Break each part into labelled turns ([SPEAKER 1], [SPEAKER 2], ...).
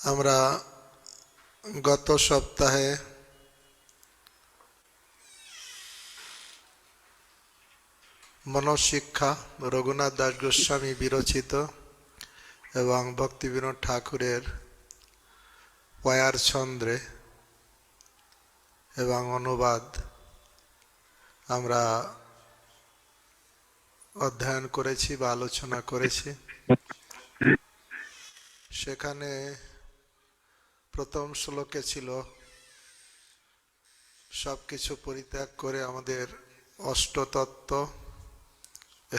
[SPEAKER 1] আমরা গত সপ্তাহে মনঃশিক্ষা রঘুনাথ দাস গোস্বামী বিরচিত এবং ভক্তিবিনোদ ঠাকুরের পয়ার ছন্দ্রে এবং অনুবাদ আমরা অধ্যয়ন করেছি বা আলোচনা করেছি। সেখানে প্রথম শ্লোকে ছিল সবকিছু পরিত্যাগ করে আমাদের অষ্টতত্ত্ব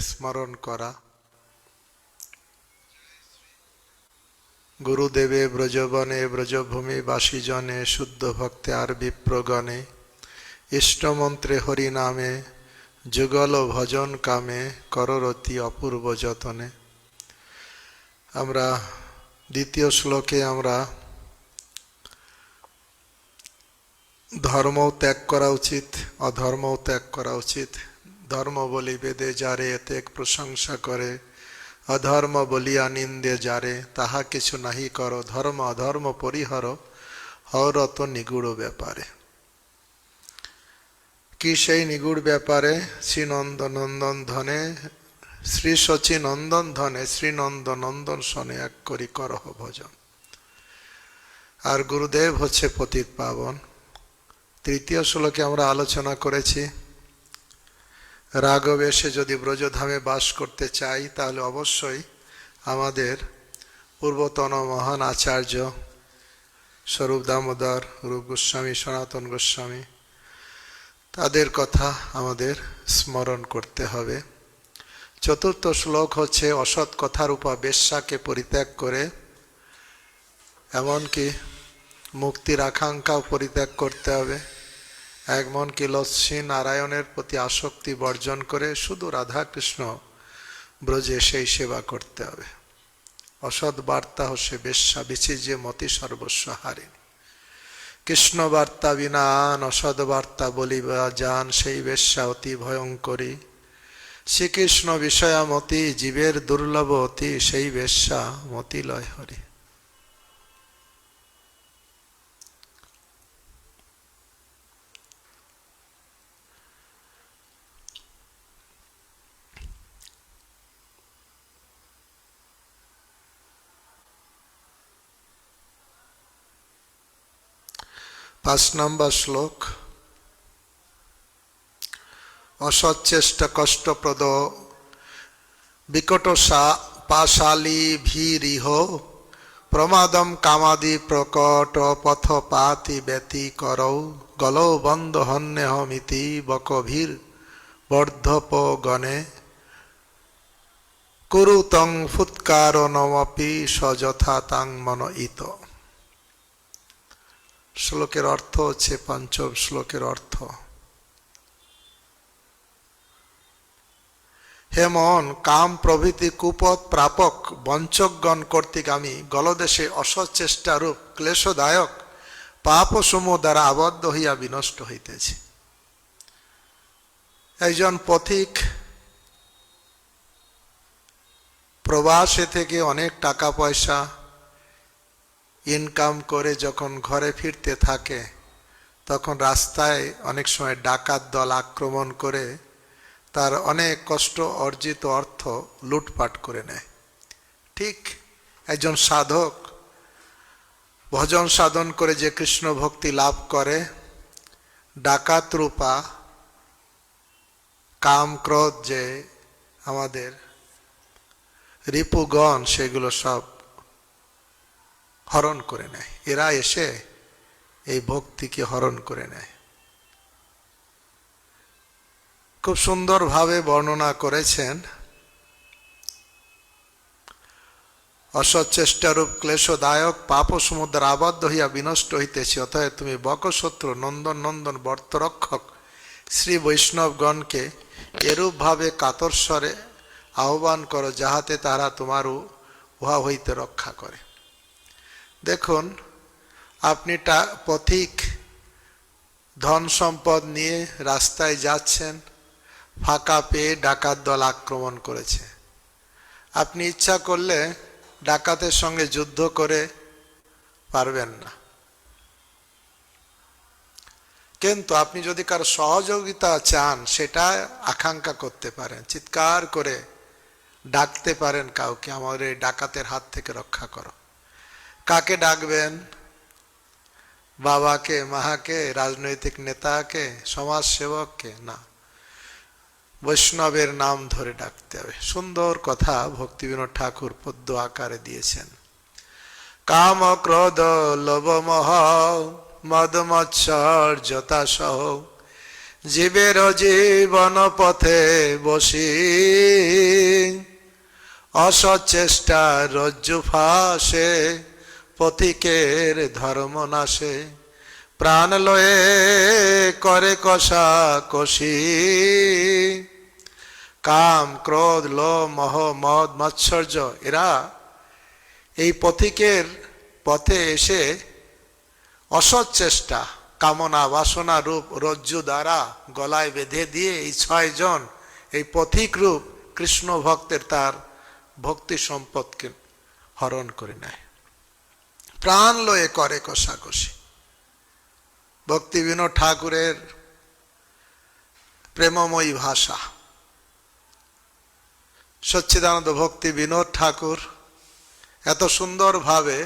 [SPEAKER 1] স্মরণ করা। গুরুদেবে ব্রজবনে ব্রজভূমি বাসীজনে শুদ্ধ ভক্তে আর বিপ্রগণে ইষ্টমন্ত্রে হরিনামে যুগল ভজন কামে কররতি অপূর্ব যতনে। আমরা দ্বিতীয় শ্লোকে আমরা ধর্মও ত্যাগ করা উচিত, অধর্মও ত্যাগ করা উচিত। ধর্ম বলি বেদে যারে এতেক প্রশংসা করে, অধর্ম বলিয়া নিন্দে যারে তাহা কিছু নাহি করো, ধর্ম অধর্ম পরিহর হরত নিগুড় ব্যাপারে। কি সেই নিগুড় ব্যাপারে? শ্রীনন্দ নন্দন ধনে শ্রী শচী নন্দন ধনে শ্রীনন্দ নন্দন শনে এক করি করহ ভজন। আর গুরুদেব হচ্ছে পতিত পাবন। তৃতীয় শ্লোকে আমরা আলোচনা করেছি রাগবেশে যদি ব্রজধামে বাস করতে চাই তাহলে অবশ্যই আমাদের পূর্বতন মহান আচার্য স্বরূপ দামোদর, রূপ গোস্বামী, সনাতন গোস্বামী, তাদের কথা আমাদের স্মরণ করতে হবে। চতুর্থ শ্লোক হচ্ছে অসৎ কথার উপর বেশ্যাকে পরিত্যাগ করে এমনকি মুক্তির আকাঙ্ক্ষাও পরিত্যাগ করতে হবে। এমনকি লক্ষ্মী নারায়ণের প্রতি আসক্তি বর্জন করে শুধু রাধাকৃষ্ণ ব্রজে সেই সেবা করতে হবে। অসৎ বার্তা হচ্ছে বেশ্যা বিচি যে মতি সর্বস্ব হারিণী। কৃষ্ণ বার্তা বিনান অসৎ বার্তা বলিবা যান, সেই বেশ্যা অতি ভয়ঙ্করী। শ্রীকৃষ্ণ বিষয়ামতি জীবের দুর্লভ অতি, সেই বেশ্যা মতি লয় হরি। 5 নম্বর শ্লোক। অসৎ চেষ্টা কষ্টপ্রদ বিকট পাশালী ভীরিহ, প্রমাদম কামাদি প্রকট পথ পাতি ব্যতি করৌ, গলৌ বন্ধ হন্যহমিতি বকভীর বর্ধপ গণে, কুরুতং ফুৎকারণমপি সযথা তাং মনয়িত। শ্লোকের অর্থ হচ্ছে, পঞ্চম শ্লোকের অর্থ, হে মন, কাম প্রভৃতি কুপথ প্রাপক বঞ্চকগণ কর্তৃক আমি গলদেশে অসৎ চেষ্টারূপ ক্লেশদায়ক পাপসমূহ দ্বারা আবদ্ধ হইয়া বিনষ্ট হইতেছি। একজন পথিক প্রবাসে থেকে অনেক টাকা পয়সা ইনকাম করে যখন ঘরে ফিরতে থাকে তখন রাস্তায় অনেক সময় ডাকাত দল আক্রমণ করে তার অনেক কষ্ট অর্জিত অর্থ লুটপাট করে নেয়। ঠিক একজন সাধক ভজন সাধন করে যে কৃষ্ণ ভক্তি লাভ করে, ডাকাত রূপা কাম ক্রোধ যে আমাদের রিপুগণ সেগুলো সব হরণ করে নেয়। এরা এসে এই ভক্তিকে হরণ করে নেয়। খুব সুন্দরভাবে বর্ণনা করেছেন, অসৎ চেষ্টারূপ ক্লেশদায়ক পাপ সমুদ্র আবদ্ধ হইয়া বিনষ্ট হইতেছি। অতএব তুমি বকশত্রু নন্দন নন্দন বর্তরক্ষক শ্রী বৈষ্ণবগণকে এরূপভাবে কাতরস্বরে আহ্বান করো যাহাতে তারা তোমার উহা হইতে রক্ষা করে। দেখুন, আপনি পথিক ধন সম্পদ নিয়ে রাস্তায় যাচ্ছেন, ফাঁকা পেয়ে ডাকাত দল আক্রমণ করেছে। আপনি ইচ্ছা করলে ডাকাতের সঙ্গে যুদ্ধ করে পারবেন না। কিন্তু আপনি যদি কারো সহযোগিতা চান, সেটা আকাঙ্ক্ষা করতে পারেন, চিৎকার করে ডাকতে পারেন কাউকে, আমাদের এই ডাকাতের হাত থেকে রক্ষা করো। কাকে ডাকবেন? বাবাকে, মাকে, রাজনৈতিক নেতাকে, সমাজ সেবককে না, বৈষ্ণবের নাম ধরে ডাকতে হবে। সুন্দর কথা ভক্তিবিনোদ ঠাকুর পদ্য আকারে দিয়েছেন। কাম ক্রোধ লোভ মোহ মদ মৎসর্যতা সহ জীবের জীবন পথে বসি, অসৎ চেষ্টা রজ্জু ফাঁসে পথিকের ধর্ম নাশে, প্রাণ লয়ে করে কষা কষি। কাম ক্রোধ লোভ মোহ মদ মাৎসর্য, এরা এই পথিকের পথে এসে অসৎ চেষ্টা, কামনা বাসনা রূপ রজ্জু দ্বারা গলায় বেঁধে দিয়ে এই 6 জন এই পথিক রূপ কৃষ্ণ ভক্তের তার ভক্তি সম্পদকে হরণ করে নেয়, প্রাণ লয়ে করে কষাকষি। ভক্তিবিনোদ ঠাকুরের প্রেমময়ী ভাষা। সচ্চিদানন্দ ভক্তি বিনোদ ঠাকুর এত সুন্দরভাবে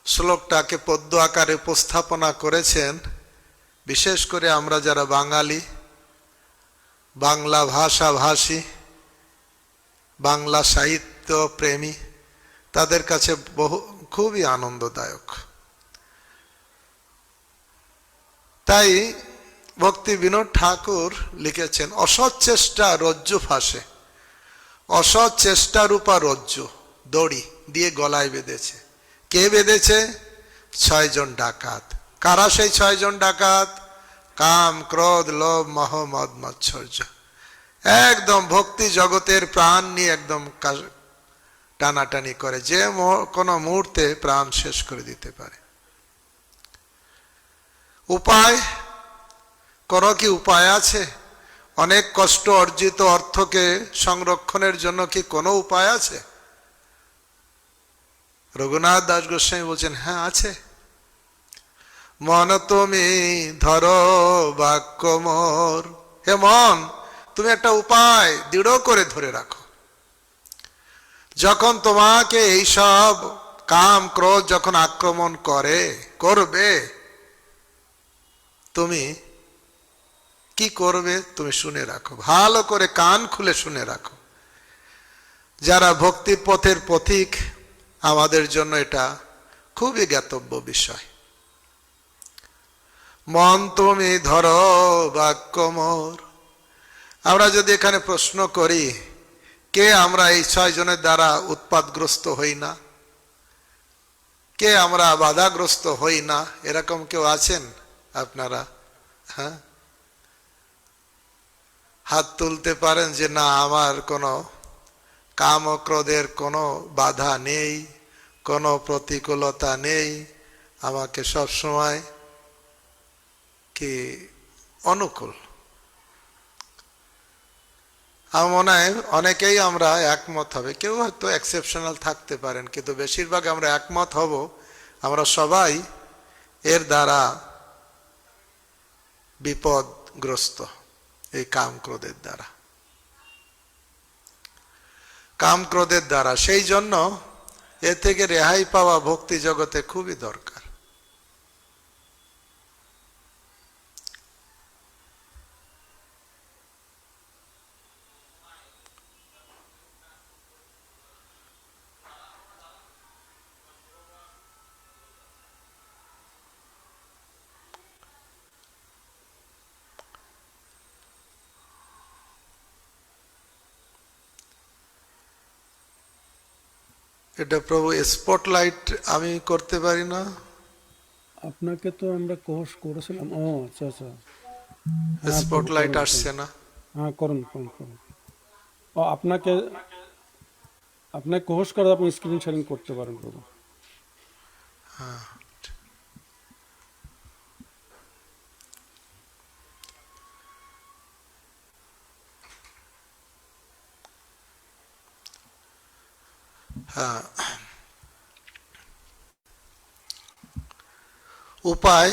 [SPEAKER 1] শ্লোকটাকে পদ্য আকারে উপস্থাপনা করেছেন। বিশেষ করে আমরা যারা বাঙালি, বাংলা ভাষাভাষী, বাংলা সাহিত্য প্রেমী, তাদের কাছে খুবই আনন্দদায়ক। তাই ভক্তি বিনোদ ঠাকুর লিখেছেন, অসৎ চেষ্টা রজ্জু ফাঁসে। অসৎ চেষ্টা রূপা রজ্জু, দড়ি দিয়ে গলায় বেঁধেছে। কে বেঁধেছে? 6 জন ডাকাত। কারা সেই 6 জন ডাকাত? কাম ক্রোধ লোভ মোহ মদ মৎসর্য। একদম ভক্তি জগতের প্রাণ নিয়ে একদম টানাটানি করে, যে কোনো মুহূর্তে প্রাণ শেষ করে দিতে পারে। উপায় করো, কি উপায় আছে? অনেক কষ্ট অর্জিত অর্থকে সংরক্ষণের জন্য কি কোনো উপায় আছে? রঘুনাথ দাস গোস্বামী বলছেন, হ্যাঁ আছে। মন তুমি ধরো বাক্য মোর। হে মন, তুমি একটা উপায় দৃঢ় করে ধরে রাখো। যখন তোমাকে এইসব কাম ক্রোধ যখন আক্রমণ করবে, তুমি কি করবে? তুমি শুনে রাখো, ভালো করে কান খুলে শুনে রাখো। যারা ভক্তির পথের পথিক, আমাদের জন্য এটা খুবই জ্ঞাতব্য বিষয়। মন তুমি ধরো বাক্য মোর। আমরা যদি এখানে প্রশ্ন করি, কে আমরা এই 6 জনের দ্বারা উৎপাতগ্রস্ত হই না? কে আমরা বাধাগ্রস্ত হই না? এরকম কেউ আছেন আপনারা? হ্যাঁ, হাত তুলতে পারেন যে না, আমার কোনো কাম ও ক্রোধের কোনো বাধা নেই, কোনো প্রতিকূলতা নেই, আমাকে সব সময় কি অনুকূল। আমার মনে হয় অনেকেই আমরা একমত হবে, কেউ হয়তো এক্সেপশনাল থাকতে পারেন, কিন্তু বেশিরভাগ আমরা একমত হব, আমরা সবাই এর দ্বারা বিপদগ্রস্ত, এই কাম ক্রোধের দ্বারা, কাম ক্রোধের দ্বারা। সেই জন্য এ থেকে রেহাই পাওয়া ভক্তি জগতে খুবই দরকার। এটা প্রভু স্পটলাইট আমি করতে পারি না।
[SPEAKER 2] আপনাকে তো আমরা কোর্স করেছিলাম। ও আচ্ছা আচ্ছা, হ্যাঁ প্রভু
[SPEAKER 1] স্পটলাইট
[SPEAKER 2] করুন
[SPEAKER 1] আসছে
[SPEAKER 2] করুন।
[SPEAKER 1] না।
[SPEAKER 2] হ্যাঁ করুন করুন করুন। ও আপনাকে আপনাকে কোর্স করে আপনি স্ক্রিন শেয়ারিং করতে পারেন প্রভু।
[SPEAKER 1] হ্যাঁ, হ্যাঁ। উপায়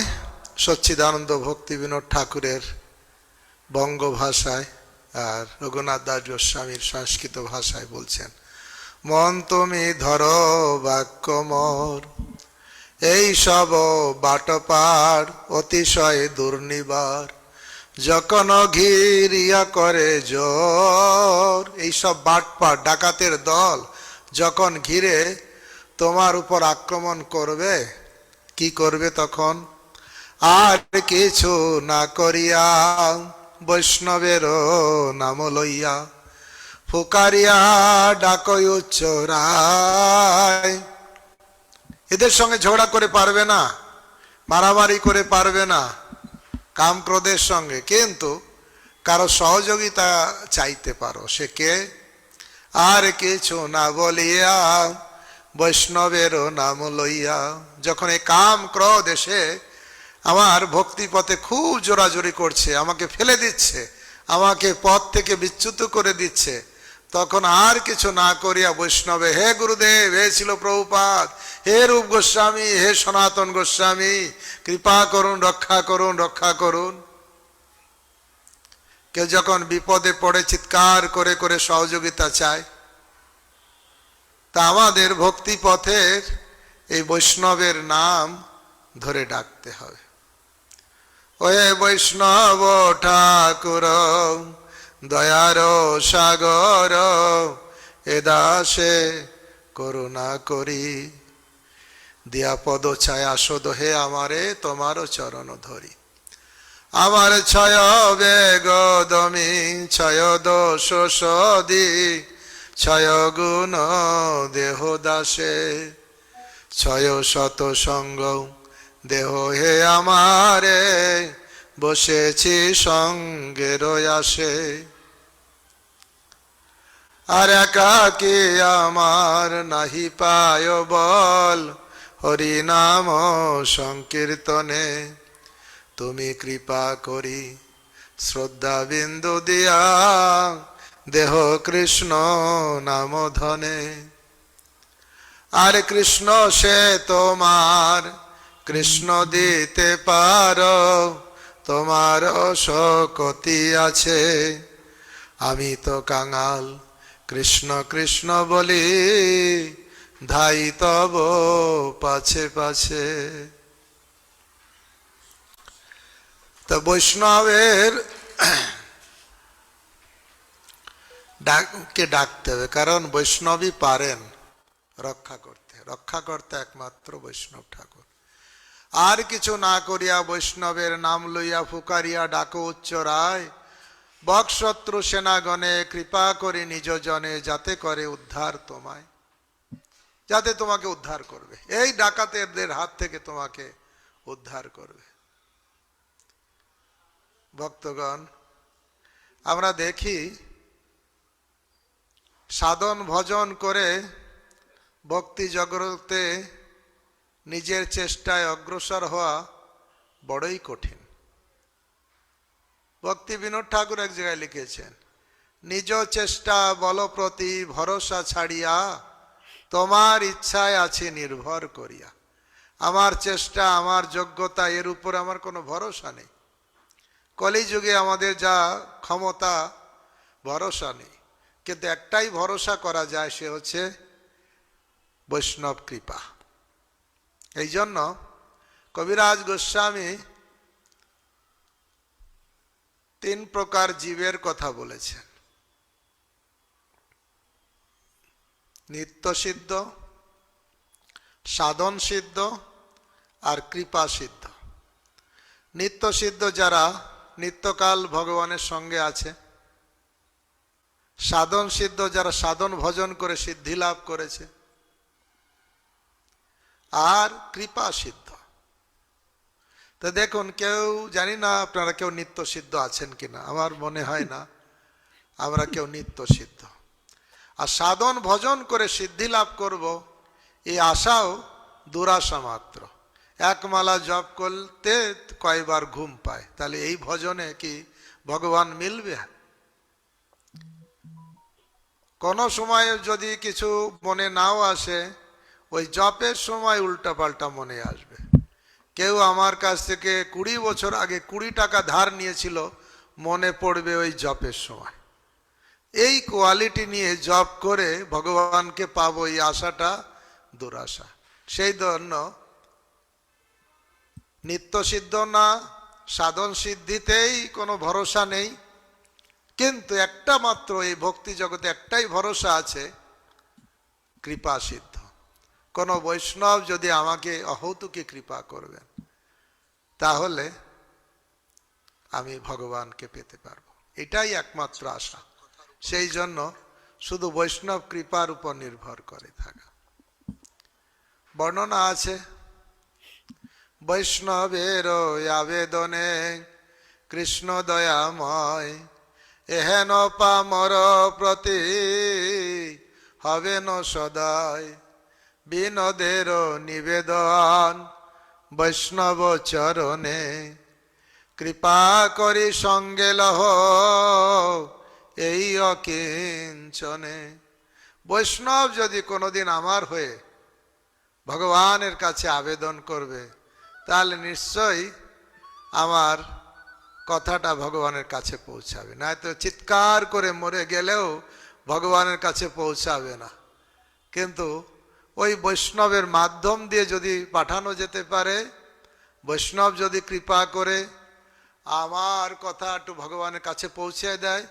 [SPEAKER 1] সচ্চিদানন্দ ভক্তি বিনোদ ঠাকুরের বঙ্গ ভাষায় আর রঘুনাথ দাস গোস্বামীর সংস্কৃত ভাষায় বলছেন, মন তুমি ধরো বাক্য মোর, এই সব বাটপার অতিশয় দুর্নিবার, যখন ঘিরিয়া করে জোর। এইসব বাটপার ডাকাতের দল যখন ঘিরে তোমার উপর আক্রমণ করবে, কি করবে তখন? আর কিছু না করিয়া বৈষ্ণবের নাম লইয়া ফুকারিয়া ডাকই উচ্চ রায়। এদের সঙ্গে ঝগড়া করে পারবে না, মারামারি করে পারবে না কাম ক্রোধের সঙ্গে, কিন্তু কারো সহযোগিতা চাইতে পারো। সে কে? আর কিছু না বলিয়া বৈষ্ণবের নাম লইয়া। যখন এই কাম ক্রোধ এসে আমার ভক্তি পথে খুব জোরাজোরি করছে, আমাকে ফেলে দিচ্ছে, আমাকে পথ থেকে বিচ্যুত করে দিচ্ছে, তখন আর কিছু না করিয়া বৈষ্ণবে, হে গুরুদেব, হে ছিল প্রভুপাদ, হে রূপ গোস্বামী, হে সনাতন গোস্বামী, কৃপা করুন, রক্ষা করুন, রক্ষা করুন। কেউ যখন বিপদে পড়ে চিৎকার করে করে সহযোগিতা চায়, তা আমাদের ভক্তি পথের এই বৈষ্ণবের নাম ধরে ডাকতে হবে। ওহে বৈষ্ণব ঠাকুর, দয়ার সাগর, এ দাসে করুণা করি, দিয়া পদ ছায়া শোধ, হে আমারে তোমারও চরণ ধরি। আমার ছয় বেগদমি, ছয় দোষ সদি, ছয় গুণ দেহ দাসে, ছয় শত সঙ্গ দেহ হে আমারে, বসেছি সঙ্গের আসে। আর একাকী আমার নাহি পায় বল, হরি নাম সংকীর্তনে, তুমি কৃপা করি শ্রদ্ধা বিন্দু দিয়া, দেহ কৃষ্ণ নাম ধনে। আর কৃষ্ণ সে তোমার, কৃষ্ণ দিতে পারো, তোমার শকতি আছে, আমি তো কাঙাল কৃষ্ণ কৃষ্ণ বলি, ধাই তব পাছে পাছে। তো বৈষ্ণবের কে ডাকতে হবে, কারণ বৈষ্ণবই পারেন রক্ষা করতে, রক্ষা করতে একমাত্র বৈষ্ণব ঠাকুর। আর কিছু না করিয়া বৈষ্ণবের নাম লইয়া ফুকারিয়া ডাকো উচ্চ রায়, বক্শত্রু সেনাগণে কৃপা করে নিজ জনে, যাতে করে উদ্ধার তোমায়, যাতে তোমাকে উদ্ধার করবে, এই ডাকাতেরদের হাত থেকে তোমাকে উদ্ধার করবে। ভক্তগণ, আমরা দেখি সাধন ভজন করে ভক্তি জগতে নিজের চেষ্টায় অগ্রসর হওয়া বড়ই কঠিন। ভক্তি বিনোদ ঠাকুর এক জায়গায় লিখেছেন, নিজ চেষ্টা বল প্রতি ভরসা ছাড়িয়া, তোমার ইচ্ছায় আছে নির্ভর করিয়া। আমার চেষ্টা, আমার যোগ্যতা, এর উপর আমার কোনো ভরসা নেই। কলিযুগে আমাদের যা ক্ষমতা, ভরসা নেই, কিন্তু একটাই ভরসা করা যায়, সে হচ্ছে বৈষ্ণব কৃপা। এই জন্য কবিরাজ গোস্বামী 3 প্রকার জীবের কথা বলেছেন, নিত্য সিদ্ধ, সাধন সিদ্ধ আর কৃপা সিদ্ধ। নিত্য সিদ্ধ যারা নিত্যকাল ভগবানের সঙ্গে আছে, সাধন সিদ্ধ যারা সাধন ভজন করে সিদ্ধি লাভ করেছে, আর কৃপা সিদ্ধ। তো দেখুন, কেউ, জানি না আপনারা কেউ নিত্য সিদ্ধ আছেন কিনা, আমার মনে হয় না আমরা কেউ নিত্য সিদ্ধ। আর সাধন ভজন করে সিদ্ধি লাভ করব, এই আশাও দুরাশা মাত্র। এক মালা জপ করতে কয়বার ঘুম পায়, তাহলে এই ভজনে কি ভগবান মিলবে? কোনো সময় যদি কিছু মনে নাও আসে, ওই জপের সময় উল্টাপাল্টা মনে আসবে। কেউ আমার কাছ থেকে 20 বছর আগে 20 টাকা ধার নিয়েছিল, মনে পড়বে ওই জপের সময়। এই কোয়ালিটি নিয়ে জপ করে ভগবানকে পাবো, এই আশাটা দুরাশা। সেই জন্য নিত্য সিদ্ধ না, সাধন সিদ্ধিতেই কোনো ভরসা নেই, কিন্তু একটা মাত্র এই ভক্তি জগতে একটাই ভরসা আছে, কৃপা সিদ্ধ। কোন বৈষ্ণব যদি আমাকে অহৌতুকি কৃপা করবেন, তাহলে আমি ভগবানকে পেতে পারবো, এটাই একমাত্র আশা। সেই জন্য শুধু বৈষ্ণব কৃপার উপর নির্ভর করে থাকা। বর্ণনা আছে, বৈষ্ণবের আবেদনে কৃষ্ণ দয়াময়, এহেন পামর প্রতি হবেন সদায়, বিনোদের নিবেদন বৈষ্ণব চরণে, কৃপা করি সঙ্গে লহ এই অকিঞ্চনে। বৈষ্ণব যদি কোনোদিন আমার হয়ে ভগবানের কাছে আবেদন করবে, তাহলে নিশ্চয়ই আমার কথাটা ভগবানের কাছে পৌঁছাবে, নয়তো চিৎকার করে মরে গেলেও ভগবানের কাছে পৌঁছাবে না। কিন্তু ওই বৈষ্ণবের মাধ্যম দিয়ে যদি পাঠানো যেতে পারে, বৈষ্ণব যদি কৃপা করে আমার কথা একটু ভগবানের কাছে পৌঁছে দেয়,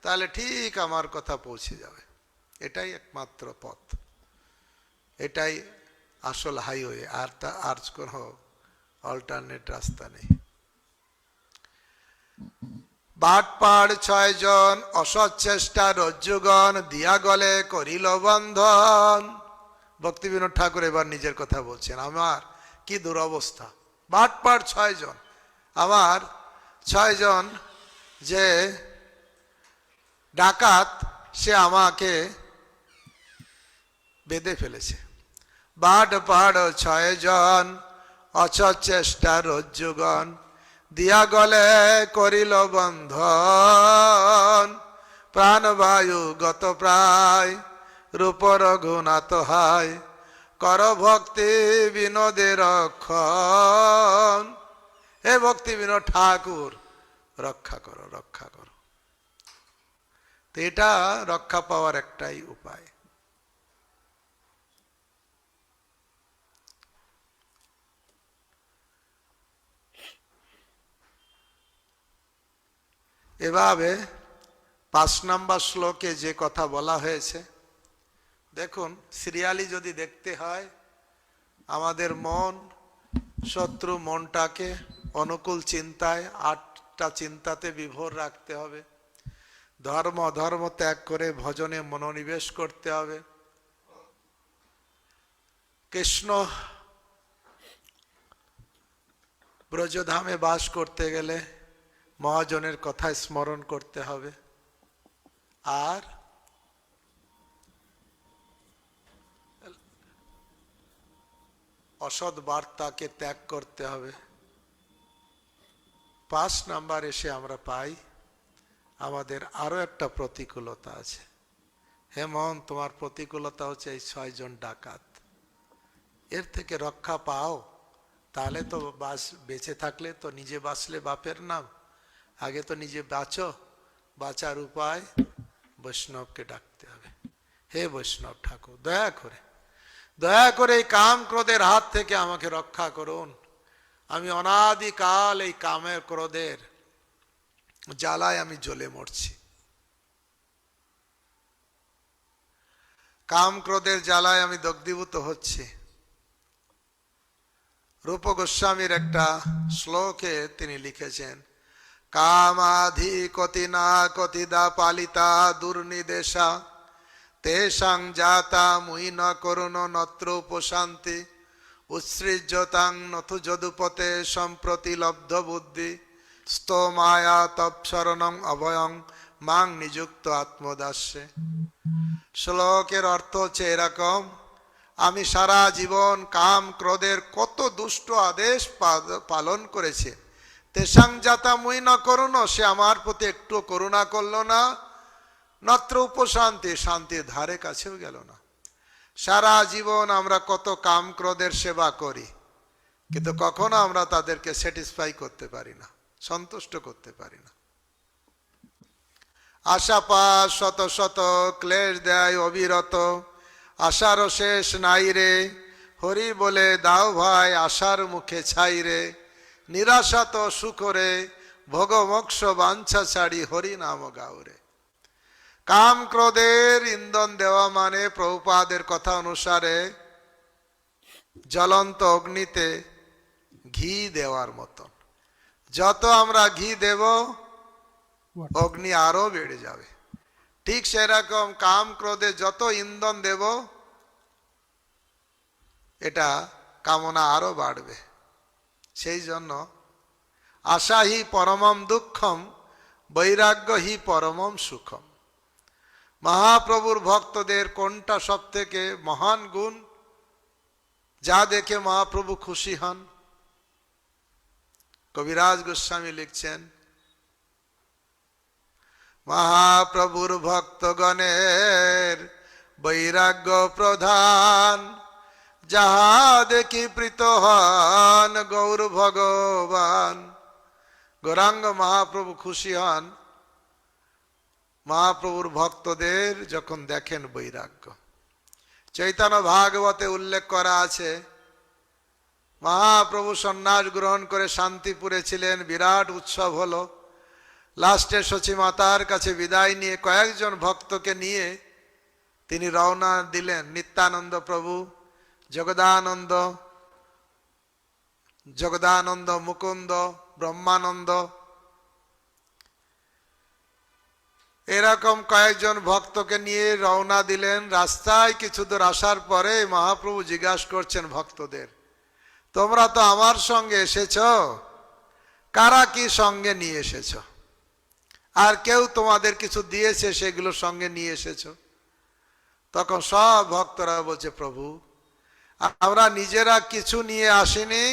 [SPEAKER 1] তাহলে ঠিক আমার কথা পৌঁছে যাবে। এটাই একমাত্র পথ, এটাই আসল হাইওয়ে, আর কোনো অল্টারনেট রাস্তা নেই। বাটপাড় 6 জন অসৎ চেষ্টা রজ্জুগণ, দিয়া গলে করিল বন্ধন। ভক্তিবিনোদ ঠাকুর এবার নিজের কথা বলছেন, আমার কি দুরবস্থা। বাটপাড় 6 জন, আমার 6 জন যে ডাকাত, সে আমাকে বেঁধে ফেলেছে। বাটপাড় 6 জন অসৎ চেষ্টা রজ্জুগণ, দিয়া গলে করিল বন্ধন, প্রাণবায়ু গত প্রায় রূপ রঘুনাথ হায়, কর ভক্তি বিনোদে রক্ষণ। হে ভক্তি বিনোদ ঠাকুর, রক্ষা করো, রক্ষা করো। তো এটা রক্ষা পাওয়ার একটাই উপায়। এভাবে 5 নম্বর শ্লোকে যে কথা বলা হয়েছে, দেখুন সিরিয়ালি যদি দেখতে হয়, আমাদের মন, শত্রু মনটাকে অনুকূল চিন্তায় 8টা চিন্তাতে বিভোর রাখতে হবে। ধর্ম অধর্ম ত্যাগ করে ভজনে মনোনিবেশ করতে হবে। কৃষ্ণ ব্রজধামে বাস করতে গেলে মহাজনের কথা স্মরণ করতে হবে, আর অসৎ বার্তাকে ত্যাগ করতে হবে। 5 নাম্বার এসে আমরা পাই আমাদের আরো একটা প্রতিকূলতা আছে। হে মন, তোমার প্রতিকূলতা হচ্ছে এই 6 জন ডাকাত। এর থেকে রক্ষা পাও, তাহলে তো বেঁচে থাকলে তো নিজে বাঁচলে বাপের নাম, আগে তো নিজে বাঁচো। বাঁচার উপায় বৈষ্ণবকে ডাকতে হবে। হে বৈষ্ণব ঠাকুর, দয়া করে এই কাম ক্রোধের হাত থেকে আমাকে রক্ষা করুন। আমি অনাদিকাল এই কামের ক্রোধের জ্বালায় আমি জ্বলে মরছি। কাম ক্রোধের জ্বালায় আমি দগ্ধীভূত হচ্ছি। রূপ গোস্বামীর একটা শ্লোকে তিনি লিখেছেন, কামাধি কতিনা কতিদা পালিতা দুর্নিদেশা, তেষাং জাতা মুইন করুণ নত্র উপশান্তি, উৎসৃজ্যতাং নথু যদুপতে সম্প্রতি লব্ধ বুদ্ধি, স্তমায়া তৎসরণং অভয়ং মাং নিযুক্ত আত্মদাস্যে। শ্লোকের অর্থ হচ্ছে এরকম, আমি সারা জীবন কাম ক্রোধের কত দুষ্ট আদেশ পালন করেছে, তেষাং জাতা মুই না করুন, সে আমার প্রতি একটু করুণা করলো না, নত্র উপশান্তি, শান্তির ধারে কাছেও গেল না। সারা জীবন আমরা কত কাম ক্রোধের সেবা করি, কিন্তু কখনো আমরা তাদেরকে স্যাটিসফাই করতে পারি না, সন্তুষ্ট করতে পারি না। আশা পাশ শত শত, ক্লেশ দেয় অবিরত, আশারও শেষ নাই রে, হরি বলে দাও ভাই আশার মুখে ছাই রে, নিরাশা তো সুখরে, ভোগ মোক্ষ বাঞ্ছা ছাড়ি হরি নাম গাউরে। কাম ক্রোধের ইন্ধন দেওয়া মানে প্রভুপাদের কথা অনুসারে জ্বলন্ত অগ্নিতে ঘি দেওয়ার মতন। যত আমরা ঘি দেব অগ্নি আরো বেড়ে যাবে। ঠিক সেরকম কাম ক্রোধে যত ইন্ধন দেব এটা কামনা আরো বাড়বে। সেই জন্য আশা হি পরমম দুঃখম, বৈরাগ্য হি পরমম সুখম। মহাপ্রভুর ভক্তদের কোনটা সব থেকে মহান গুণ, যা দেখে মহাপ্রভু খুশি হন? কবিরাজ গোস্বামী লিখছেন, মহাপ্রভুর ভক্তগণের বৈরাগ্য প্রধান, যাহা দেখি প্রীত হন গৌর ভগবান। গৌরাঙ্গ মহাপ্রভু খুশি হন মহাপ্রভুর ভক্তদের যখন দেখেন বৈরাগ্য। চৈতন্য ভাগবতে উল্লেখ করা আছে, মহাপ্রভু সন্ন্যাস গ্রহণ করে শান্তিপুরে ছিলেন, বিরাট উৎসব হলো। লাস্টে সচী মাতার কাছে বিদায় নিয়ে কয়েকজন ভক্তকে নিয়ে তিনি রওনা দিলেন। নিত্যানন্দ প্রভু, জগদানন্দ, জগদানন্দ, মুকুন্দ, ব্রহ্মানন্দ, এরকম কয়েকজন ভক্তকে নিয়ে রওনা দিলেন। রাস্তায় কিছু দূর আসার পরে মহাপ্রভু জিজ্ঞাসা করছেন ভক্তদের, তোমরা তো আমার সঙ্গে এসেছ, কারা কি সঙ্গে নিয়ে এসেছ? আর কেউ তোমাদের কিছু দিয়েছে সেগুলো সঙ্গে নিয়ে এসেছ? তখন সব ভক্তরা বলছে, প্রভু আমরা নিজেরা কিছু নিয়ে আসিনি,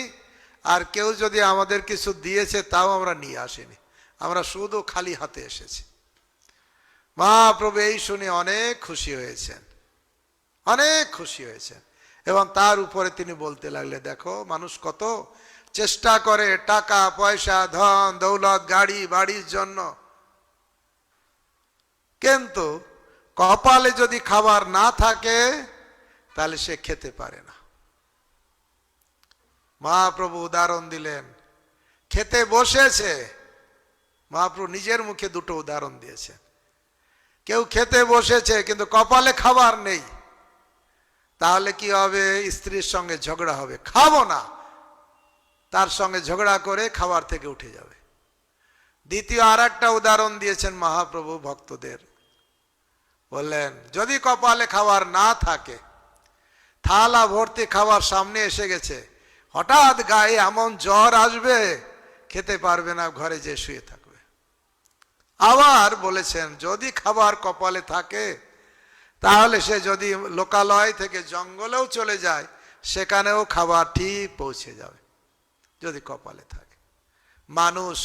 [SPEAKER 1] আর কেউ যদি আমাদের কিছু দিয়েছে তাও আমরা নিয়ে আসিনি, আমরা শুধু খালি হাতে এসেছি। মহাপ্রভু এই শুনে অনেক খুশি হয়েছেন, অনেক খুশি হয়েছেন। এবং তার উপরে তিনি বলতে লাগলে, দেখো মানুষ কত চেষ্টা করে টাকা পয়সা ধন দৌলত গাড়ি বাড়ির জন্য, কিন্তু কপালে যদি খাবার না থাকে তাহলে সে খেতে পারে না। মহাপ্রভু উদাহরণ দিলেন, খেতে বসেছে, মহাপ্রভু নিজের মুখে দুটো উদাহরণ দিয়েছেন। কেউ খেতে বসেছে কিন্তু কপালে খাবার নেই, তাহলে কি হবে? স্ত্রীর সঙ্গে ঝগড়া হবে, খাবো না, তার সঙ্গে ঝগড়া করে খাবার থেকে উঠে যাবে। দ্বিতীয় আর একটা উদাহরণ দিয়েছেন মহাপ্রভু ভক্তদের, বললেন যদি কপালে খাবার না থাকে, থালা ভর্তি খাবার সামনে এসে গেছে, হঠাৎ গায়ে এমন জ্বর আসবে খেতে পারবে না, ঘরে যে শুয়ে থাকবে। আবার বলেছেন যদি খাবার কপালে থাকে তাহলে সে যদি লোকালয় থেকে জঙ্গলেও চলে যায় সেখানেও খাবার ঠিক পৌঁছে যাবে, যদি কপালে থাকে। মানুষ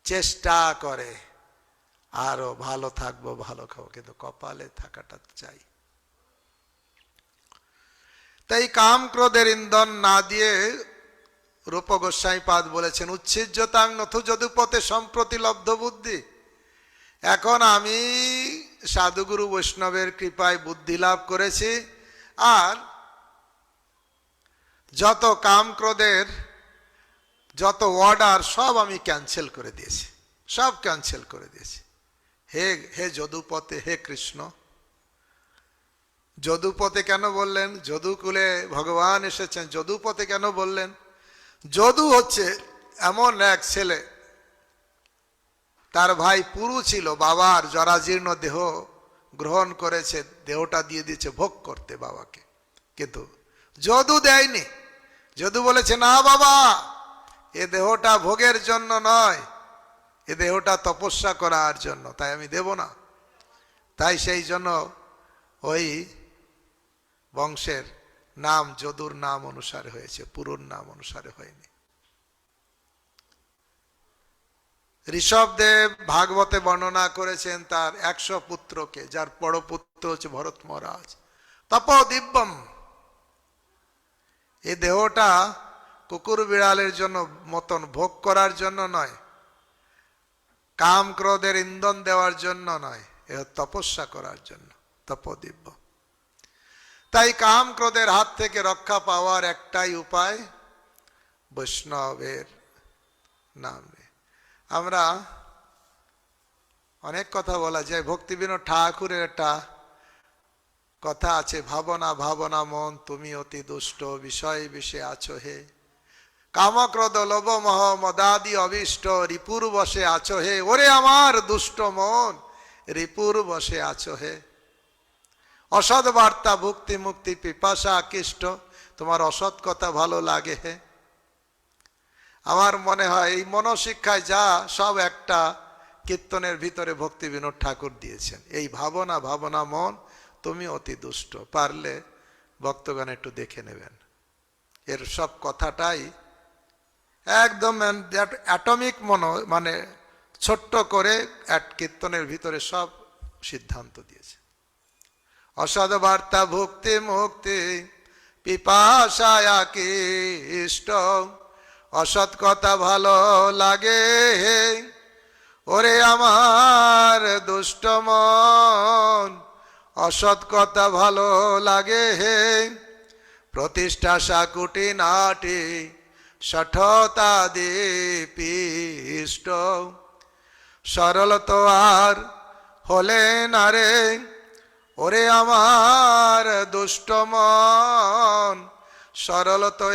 [SPEAKER 1] চেষ্টা করে আরো ভালো থাকবো, ভালো খাবো, কিন্তু কপালে থাকাটা চাই। তাই কাম ক্রোধের ইন্ধন না দিয়ে রূপ গোস্বামী পাদ বলেছেন, উচ্ছিজ্যতাং নথু যদুপতে সম্প্রতি লব্ধ বুদ্ধি। এখন আমি সাধুগুরু বৈষ্ণবের কৃপায় বুদ্ধি লাভ করেছি, আর যত কাম ক্রোধের যত অর্ডার সব আমি ক্যান্সেল করে দিয়েছি, সব ক্যান্সেল করে দিয়েছি। হে হে যদুপতে, হে কৃষ্ণ। যদুপতে কেন বললেন? যদুকুলে ভগবান এসেছেন, যদুপতে কেন বললেন? যদু হচ্ছে এমন এক ছেলে, তার ভাই পুরু ছিল, বাবার জরাজীর্ণ দেহ গ্রহণ করেছে, দেহটা দিয়ে দিয়েছে ভোগ করতে বাবাকে, কিন্তু যদু দেয়নি। যদু বলেছে, না বাবা, এ দেহটা ভোগের জন্য নয়, এ দেহটা তপস্যা করার জন্য, তাই আমি দেব না। তাই সেই জন্য ওই বংশের নাম যদুর নাম অনুসারে হয়েছে, পুরুর নাম অনুসারে হয়নি। ঋষভদেব ভাগবতে বর্ণনা করেছেন তার 100 পুত্রকে, যার বড় পুত্র হচ্ছে ভরত মহারাজ। তপ দিব্যম, এই দেহটা কুকুর বিড়ালের জন্য মতন ভোগ করার জন্য নয়, কাম ক্রোধের ইন্ধন দেওয়ার জন্য নয়, এ তপস্যা করার জন্য, তপদিব্য। তাই কাম ক্রোধের হাত থেকে রক্ষা পাওয়ার একটাই উপায়, বৈষ্ণবের নামে। আমরা অনেক কথা বলা যায়, ভক্তিবিনোদ ঠাকুরের একটা কথা আছে, ভাবনা ভাবনা মন তুমি অতি দুষ্ট, বিষয় বিষে আছো হে, কামক্রোধ লোভ মোহ মদাদি অভিষ্ট, রিপুর বসে আছো হে। ওরে আমার দুষ্ট মন, রিপুর বসে আছো হে। অসৎ বার্তা ভুক্তি মুক্তি পিপাসা আকৃষ্ট, তোমার অসৎ কথা ভালো লাগে হে। আমার মনে হয় এই মনশিক্ষায় যা সব একটা কীর্তনের ভিতরে ভক্তিবিনোদ ঠাকুর দিয়েছেন। এই ভাবনা ভাবনা মন তুমি অতি দুষ্ট, পারলে ভক্তগণ একটু দেখে নেবেন, এর সব কথাটাই একদম অ্যাটমিক মানে ছোট্ট করে এক কীর্তনের ভিতরে সব সিদ্ধান্ত দিয়েছে। অসৎ বার্তা ভুক্তি মুক্তি পিপাসায় আকৃষ্ট, অসৎ কথা ভালো লাগে হে। ওরে আমার দুষ্ট মন, অসৎ কথা ভালো লাগে হে। প্রতিষ্ঠা সাকুটি নাটি সঠতা দীপিষ্ট, সরল তো আর হলে না রে। ওরে আমার দুষ্ট মন, সরল তো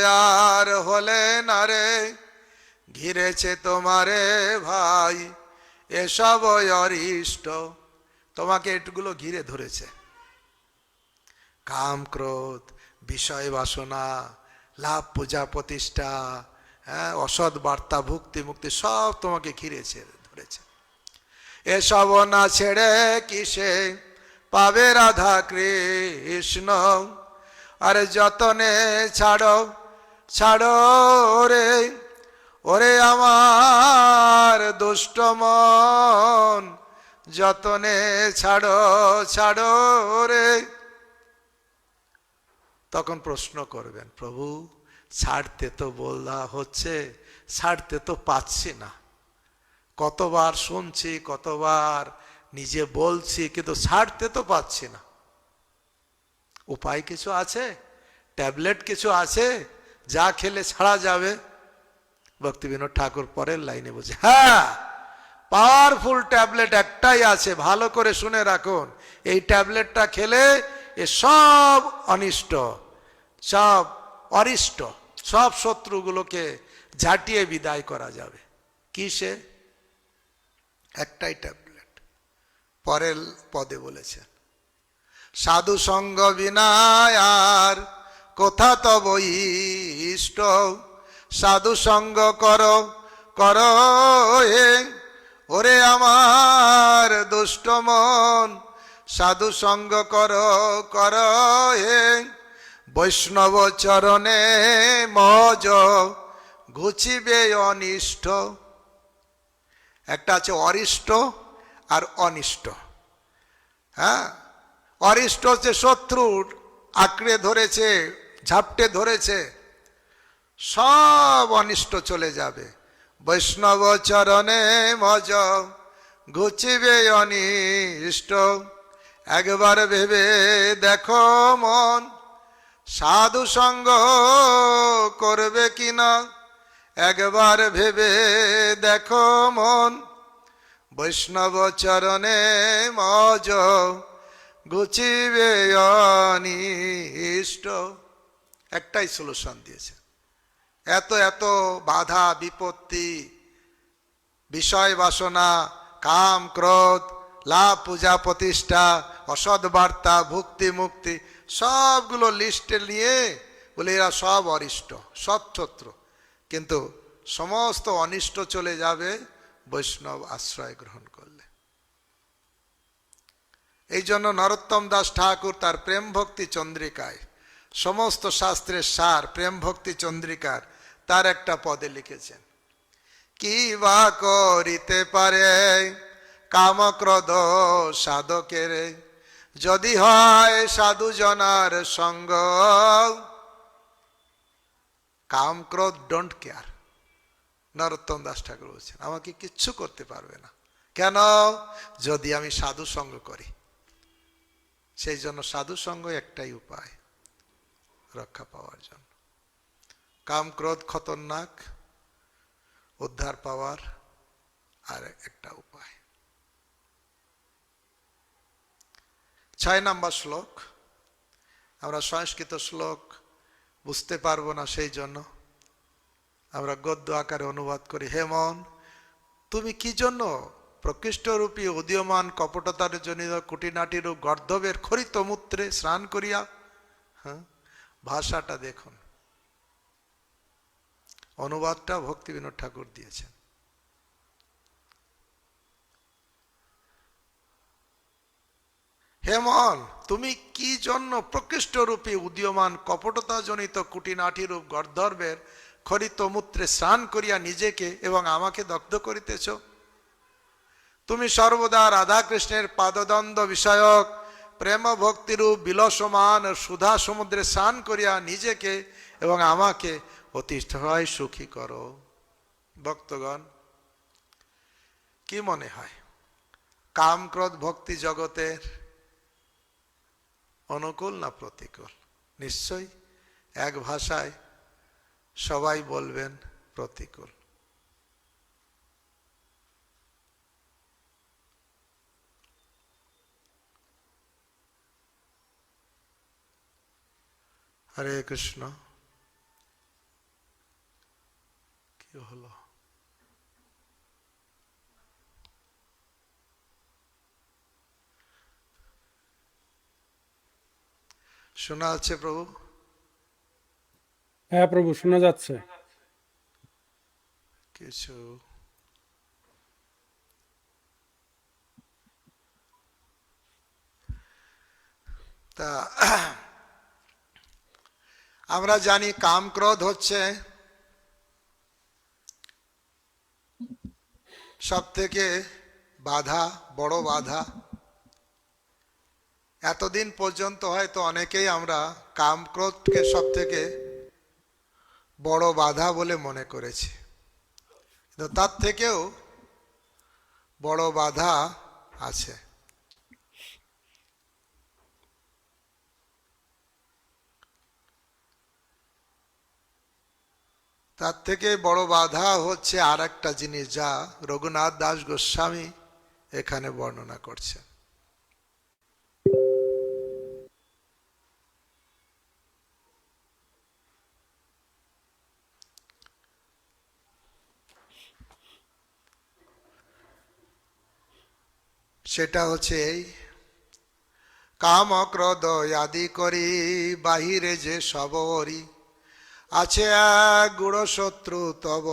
[SPEAKER 1] আর হলে না রে। ঘিরেছে তোমারে ভাই এসব অরিষ্ট, তোমাকে এটুগুলো ঘিরে ধরেছে। কাম ক্রোধ বিষয় বাসনা লাভ পূজা প্রতিষ্ঠা, হ্যাঁ, অসৎ বার্তা ভুক্তি মুক্তি সব তোমাকে ঘিরেছে ধরেছে। এসব না ছেড়ে কিসে পাবে রাধা কৃষ্ণ, আরে যতনে ছাড়ো ছাড়ো রে। ওরে আমার দুষ্ট মন, যতনে ছাড়ো ছাড়ো রে। তখন প্রশ্ন করবেন, প্রভু ছাড়তে তো বলা হচ্ছে, ছাড়তে তো পাচ্ছি না, কতবার শুনছি কতবার নিজে বলছি, কিন্তু ছাড়তে তো পাচ্ছি না। উপায় কিছু আছে? ট্যাবলেট কিছু আছে যা খেলে ছাড়া যাবে? ভক্তিবিনোদ ঠাকুর পরের লাইনে বলছে, হ্যাঁ, পাওয়ারফুল ট্যাবলেট একটাই আছে, ভালো করে শুনে রাখুন। এই ট্যাবলেটটা খেলে এ সব অনিষ্ট, সব অরিষ্ট, সব শত্রুগুলোকে ঝাঁটিয়ে বিদায় করা যাবে। কি সে? একটাই ট্যাবলেট। পরের পদে বলেছেন, সাধু সঙ্গ বিনায় আর কোথা তব ইষ্ট, সাধু সঙ্গ করো করো হে। ওরে আমার দুষ্ট মন, সাধু সঙ্গ করো করো হে। বৈষ্ণব চরণে মজ ঘুচিবে অনিষ্ট। একটা আছে অরিষ্ট আর অনিষ্ট। হ্যাঁ, অরিষ্ট হচ্ছে শত্রু আঁকড়ে ধরেছে, ঝাপটে ধরেছে, সব অনিষ্ট চলে যাবে। বৈষ্ণব চরণে মজ ঘুচিবে অনিষ্ট। একবার ভেবে দেখো মন, সাধু সঙ্গ করবে কিনা। একবার ভেবে দেখো মন, বৈষ্ণব চরণে মজ ঘুচিবে অনিষ্ট। একটাই সলিউশন দিয়েছে। এত এত বাধা বিপত্তি, বিষয় বাসনা, কাম ক্রোধ, লাভ পূজা প্রতিষ্ঠা, অসৎ বার্তা ভুক্তি মুক্তি, সবগুলো লিস্টে নিয়ে বলে এরা সব অরিষ্ট, সব শত্রু, কিন্তু সমস্ত অনিষ্ট চলে যাবে বৈষ্ণব আশ্রয় গ্রহণ করলে। এই জন্য নরোত্তম দাস ঠাকুর তার প্রেম ভক্তি চন্দ্রিকায়, সমস্ত শাস্ত্রের সার প্রেম ভক্তি চন্দ্রিকার তার একটা পদে লিখেছেন, কি বা করিতে পারে কামক্রোধ সাধকের, যদি হয় সাধু জনার সঙ্গ। কাম ক্রোধ ডোন্ট কেয়ার। নরোত্তম দাস ঠাকুর বলছেন আমাকে কিচ্ছু করতে পারবে না। কেন? যদি আমি সাধু সঙ্গ করি। সেই জন্য সাধু সঙ্গ একটাই উপায় রক্ষা পাওয়ার জন্য। কাম ক্রোধ খতরনাক, উদ্ধার পাওয়ার আর একটা উপায়। 6 নম্বর শ্লোক। আমরা সংস্কৃত শ্লোক বুঝতে পারবো না, সেই জন্য আমরা গদ্য আকারে অনুবাদ করি। হে মন, তুমি কি জন্য প্রকৃষ্টরূপী উদীয়মান কপটতার জনিত কুটিনাটিরূপ গর্ধবের খরিত মূত্রে স্নান করিয়া। হ্যাঁ, ভাষাটা দেখুন, অনুবাদটা ভক্তিবিনোদ ঠাকুর দিয়েছেন। হে মন, তুমি কি জন্য প্রকৃষ্টরূপী উদীয়মান কপটতা জনিত কুটিনাটিরূপ গর্ধর্বের খরিত মূত্রে স্নান করিয়া নিজেকে এবং আমাকে দগ্ধ করিতেছ? তুমি সর্বদা রাধা কৃষ্ণের পাদদ্বন্দ্ব বিষয়ক প্রেম ভক্তিরূপ বিলসমান সুধা সমুদ্রে স্নান করিয়া নিজেকে এবং আমাকে অতিষ্ঠয় সুখী করো। ভক্তগণ, কি মনে হয় কাম ক্রোধ ভক্তি জগতের অনুকূল না প্রতিকূল? নিশ্চয়ই এক ভাষায় সবাই বলবেন প্রতিকূল। হরে কৃষ্ণ। কি হলো? শোনা যাচ্ছে প্রভু?
[SPEAKER 2] হ্যাঁ প্রভু, শোনা যাচ্ছে।
[SPEAKER 1] কিছু তা আমরা জানি কাম ক্রোধ হচ্ছে সব থেকে বাধা, বড় বাধা। এতদিন পর্যন্ত হয়তো অনেকেই আমরা কাম ক্রোধকে সব থেকে বড় বাধা বলে মনে করেছি, কিন্তু তার থেকেও বড় বাধা আছে। তার থেকে বড় বাধা হচ্ছে আর একটা জিনিস, যা রঘুনাথ দাস গোস্বামী এখানে বর্ণনা করছেন। সেটা হচ্ছে এই, কাম ক্রোধ আদি করি বাহিরে যে সবরি, আছে এক গুড় শত্রু তব,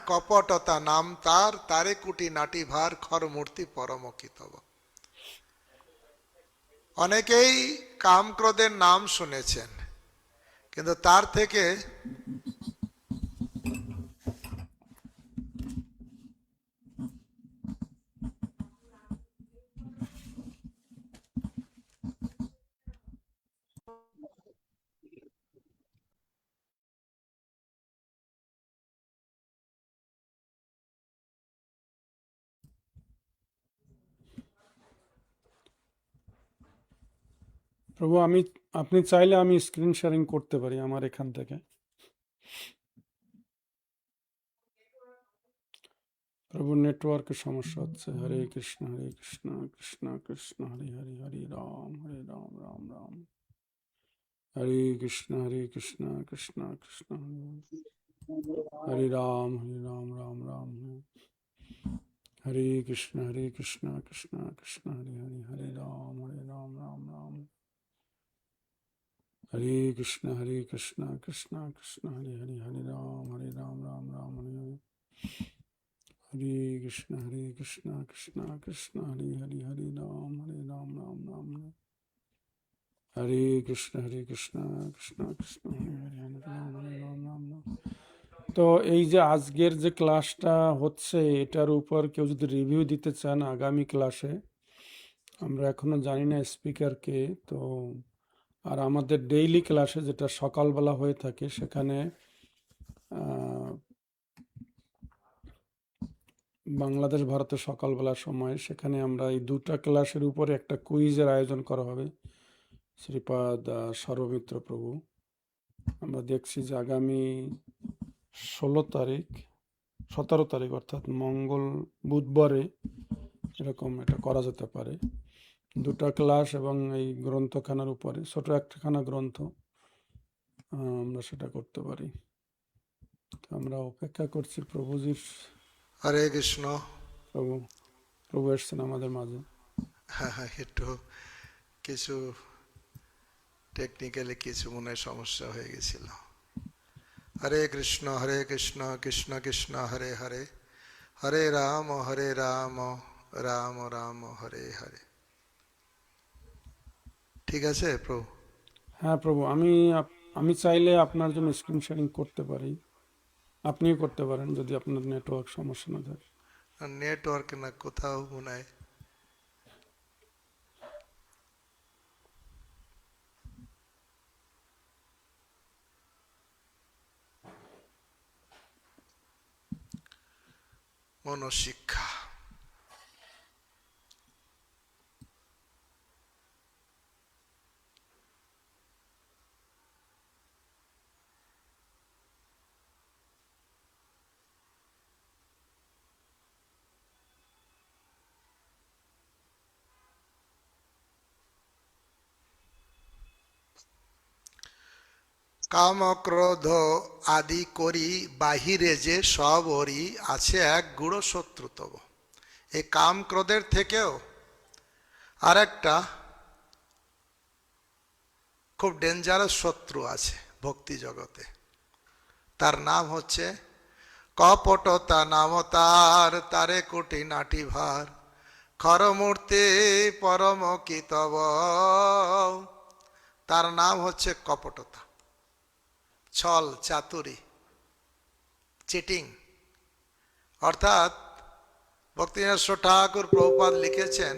[SPEAKER 1] কপটতা নাম তার, তারে কুটি নাটি ভার খর মূর্তি পরমকি তব। অনেকেই কাম ক্রোধের নাম শুনেছেন, কিন্তু তার থেকে
[SPEAKER 2] প্রভু, আপনি চাইলে আমি স্ক্রিন শেয়ারিং করতে পারি আমার এখান থেকে। প্রভু, নেটওয়ার্কের সমস্যা হচ্ছে। হরে কৃষ্ণ কৃষ্ণ কৃষ্ণ হরে হরে, হরে রাম রাম রাম, হরে কৃষ্ণ কৃষ্ণ কৃষ্ণ হরে রাম রাম রাম, হরে কৃষ্ণ কৃষ্ণ কৃষ্ণ হরে হরে, হরে রাম রাম রাম, হরে কৃষ্ণ কৃষ্ণ কৃষ্ণ হরে হরে, হরে রাম রাম রাম, হরে হরে, হরে কৃষ্ণ কৃষ্ণ হরে হরে, হরে রাম রাম রাম, হরে কৃষ্ণ কৃষ্ণ হরে হরে, হরে রাম রাম রাম। তো এই যে আজকের যে ক্লাসটা হচ্ছে, এটার উপর কেউ যদি রিভিউ দিতে চান আগামী ক্লাসে, আমরা এখনো জানি না স্পিকারকে, তো আর আমাদের ডেইলি ক্লাসে যেটা সকালবেলা হয়ে থাকে সেখানে বাংলাদেশ ভারতের সকালবেলার সময় সেখানে আমরা এই দুটা ক্লাসের উপরে একটা কুইজের আয়োজন করা হবে শ্রীপাদ সর্বমিত্র প্রভু। আমরা দেখছি যে আগামী 17 তারিখ অর্থাৎ বুধবারে এরকম এটা করা যেতে পারে। দুটা ক্লাস এবং এই গ্রন্থখানার উপরে ছোট একটাখানা গ্রন্থ আমরা সেটা করতে পারি। তো আমরা অপেক্ষা করছি প্রভুজির।
[SPEAKER 1] হরে কৃষ্ণ।
[SPEAKER 2] প্রভু এসছেন আমাদের মাঝে।
[SPEAKER 1] হ্যাঁ, একটু কিছু টেকনিক্যালি কিছু মনে হয় সমস্যা হয়ে গেছিল। হরে কৃষ্ণ কৃষ্ণ কৃষ্ণ হরে হরে, হরে রাম রাম রাম হরে হরে। ঠিক আছে প্রভু?
[SPEAKER 2] হ্যাঁ প্রভু, আমি চাইলে আপনার জন্য স্ক্রিন শেয়ারিং করতে পারি, আপনিও করতে পারেন যদি আপনার নেটওয়ার্ক সমস্যা না থাকে।
[SPEAKER 1] নেটওয়ার্ক না কোথাও মনে হয় মনশিক্ষা। কাম ক্রোধ আদি করি বাহিরে যে সব ওরি, আছে এক গুড় শত্রু তব। এই কাম ক্রোধের থেকেও আর একটা খুব ডেঞ্জারাস শত্রু আছে ভক্তি জগতে, তার নাম হচ্ছে কপটতা। নাম তার, তারে কোটি নাটি ভার, খরমূর্তি পরম কি তব। তার নাম হচ্ছে কপটতা, ছল চাতুরি, চিটিং। অর্থাৎ ভক্তিবিনোদ ঠাকুর প্রভুপাদ লিখেছেন,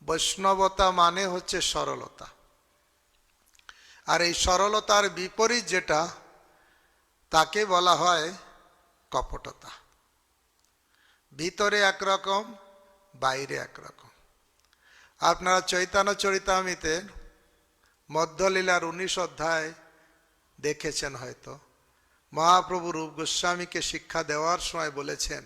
[SPEAKER 1] বৈষ্ণবতা মানে হচ্ছে সরলতা, আর এই সরলতার বিপরীত যেটা তাকে বলা হয় কপটতা। ভিতরে একরকম, বাইরে একরকম। আপনারা চৈতন্য চরিতামৃতের মধ্যলীলার 19 অধ্যায় দেখেছেন হয়তো। মহাপ্রভু রূপ গোস্বামীকে শিক্ষা দেওয়ার সময় বলেছেন,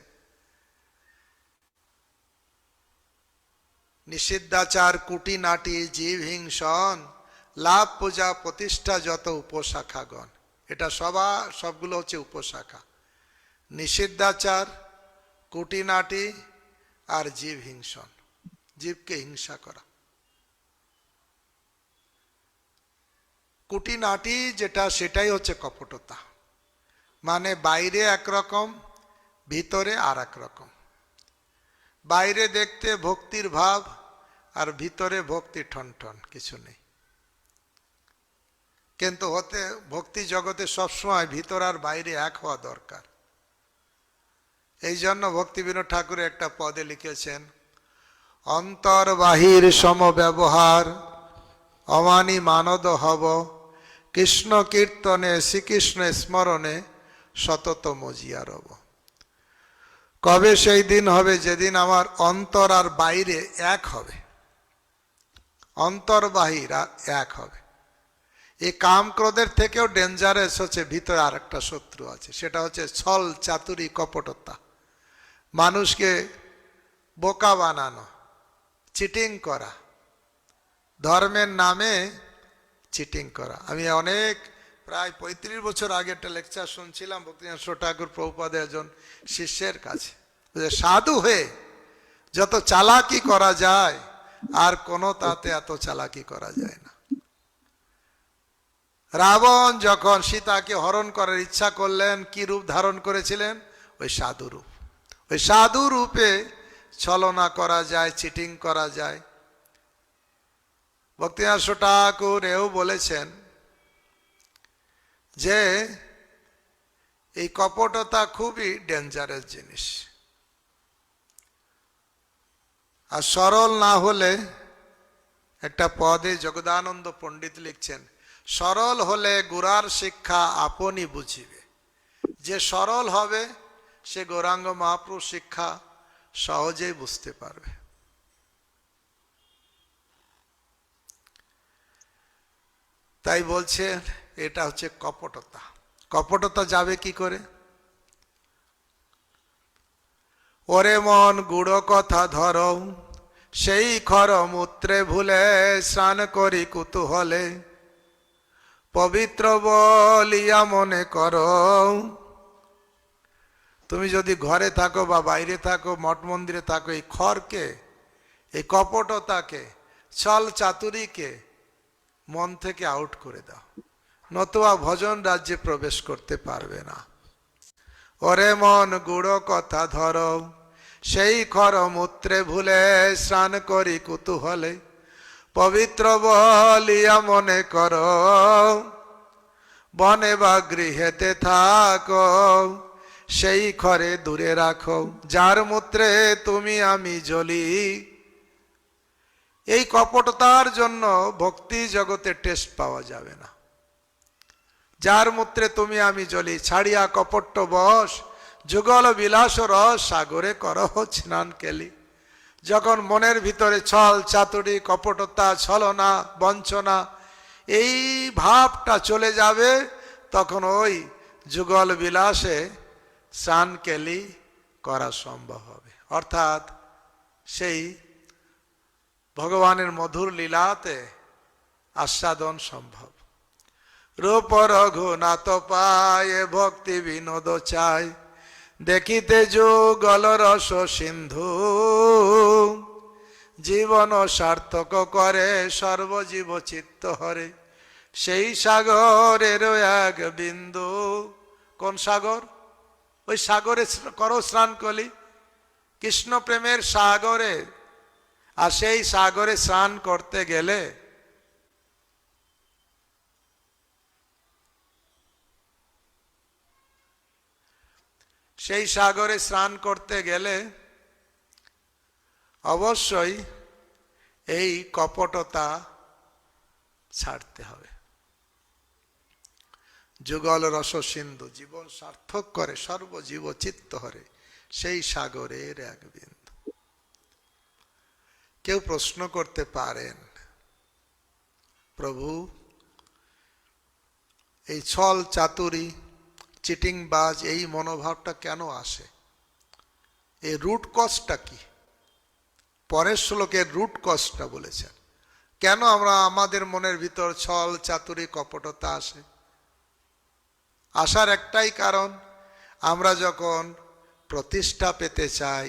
[SPEAKER 1] নিষিদ্ধাচার কুটি নাটি জীব হিংসন, লাভ পূজা প্রতিষ্ঠা যত উপশাখাগণ। এটা সবগুলো হচ্ছে উপশাখা। নিষিদ্ধাচার, কুটিনাটি আর জীব হিংসন, জীবকে হিংসা করা। কুটিনাটি যেটা, সেটাই হচ্ছে কপটতা। মানে বাইরে একরকম, ভিতরে আর এক রকম। বাইরে দেখতে ভক্তির ভাব, আর ভিতরে ভক্তি ঠনঠন, কিছু নেই। কিন্তু ভক্তি জগতে সবসময় ভিতর আর বাইরে এক হওয়া দরকার। এই জন্য ভক্তিবিনোদ ঠাকুর একটা পদে লিখেছেন, অন্তর বাহির সম ব্যবহার, অমানি মানদ হব, কৃষ্ণ কীর্তনে শ্রীকৃষ্ণ স্মরণে সতত মজিয়া রব। কবে সেই দিন হবে যেদিন আমার অন্তর আর বাইরে এক হবে, অন্তর বাহির আর এক হবে। এই কাম ক্রোধের থেকেও ডেঞ্জারাস হচ্ছে ভিতরে আর একটা শত্রু আছে, সেটা হচ্ছে ছল চাতুরি কপটতা। মানুষকে বোকা বানানো, চিটিং করা, ধর্মের নামে চিটিং করা। আমি প্রায় 35 বছর আগে একটা লেকচার শুনছিলাম ভক্তিবিনোদ ঠাকুর প্রভুপাদের একজন শিষ্যের কাছে। সাধু হয়ে যত চালাকি করা যায়, আর কোনো তাতে এত চালাকি করা যায় না। রাবণ যখন সীতাকে হরণ করার ইচ্ছা করলেন, কি রূপ ধারণ করেছিলেন? ওই সাধু রূপ। ওই সাধু রূপে ছলনা করা যায়, চিটিং করা যায়। ভক্তিবিনোদ ঠাকুর এও বলেছেন যে এই কপটতা খুবই ডেঞ্জারাস জিনিস, আর সরল না হলে একটা পদে জগদানন্দ পণ্ডিত লিখছেন, সরল হলে গোরার শিক্ষা আপনি বুঝিবে। যে সরল হবে সে গৌরাঙ্গ মহাপ্রভুর শিক্ষা সহজেই বুঝতে পারবে। তাই বলছেন এটা হচ্ছে কপটতা। কপটতা যাবে কি করে? ওরে মন গুড় কথা ধরো, সেই খর মূত্রে ভুলে স্নান করি কুতূহলে, পবিত্র বলিয়া মনে করো। তুমি যদি ঘরে থাকো বা বাইরে থাকো, মঠ মন্দিরে থাকো, এই খরকে, এই কপটতাকে, ছল চাতুরীকে মন থেকে আউট করে দাও, নতুবা ভজন রাজ্যে প্রবেশ করতে পারবে না। ওরে মন গুড় কথা ধরো, সেই খর মূত্রে ভুলে স্নান করি কুতূহলে, পবিত্র বলিয়া মনে করো। বনে বা গৃহেতে থাকো, সেই খরে দূরে রাখো, যার মূত্রে তুমি আমি জ্বলি। এই কপটতার জন্য ভক্তি জগতে টেস্ট পাওয়া যাবে না। যার মূত্রে তুমি আমি জ্বলি, ছাড়িয়া কপট্ট বশ, যুগল বিলাস রস, সাগরে করহ স্নান কেলি। যখন মনের ভিতরে ছল চাতুরি, কপটতা, ছলনা, বঞ্চনা, এই ভাবটা চলে যাবে, তখন ওই যুগল বিলাসে স্নান কেলি করা সম্ভব হবে। অর্থাৎ সেই ভগবানের মধুর লীলাতে আস্বাদন সম্ভব। রূপ রঘুনাথ পায় ভক্তি বিনোদ চায়, দেখিতে যুগল রস সিন্ধু। জীবন সার্থক করে সর্বজীব চিত্ত হরে, সেই সাগরের এক বিন্দু। কোন সাগর? ওই সাগরে করো স্নান কলি, কৃষ্ণ প্রেমের সাগরে। আর সেই সাগরে স্নান করতে গেলে অবশ্যই এই কপটতা ছাড়তে হবে। যুগল রস সিন্ধু, জীবন সার্থক করে সর্বজীব চিত্ত হরে, সেই সাগরের এক বিন্দু। কেউ প্রশ্ন করতে পারেন, প্রভু এই ছল চাতুরি, চিটিংবাজ, এই মনোভাবটা কেন আসে? এই রুট কজটা কি? পরের শ্লোকের রুট কজটা বলেছেন। কেন আমাদের মনের ভিতর ছল চাতুরি কপটতা আসে? আসার একটাই কারণ, আমরা যখন প্রতিষ্ঠা পেতে চাই,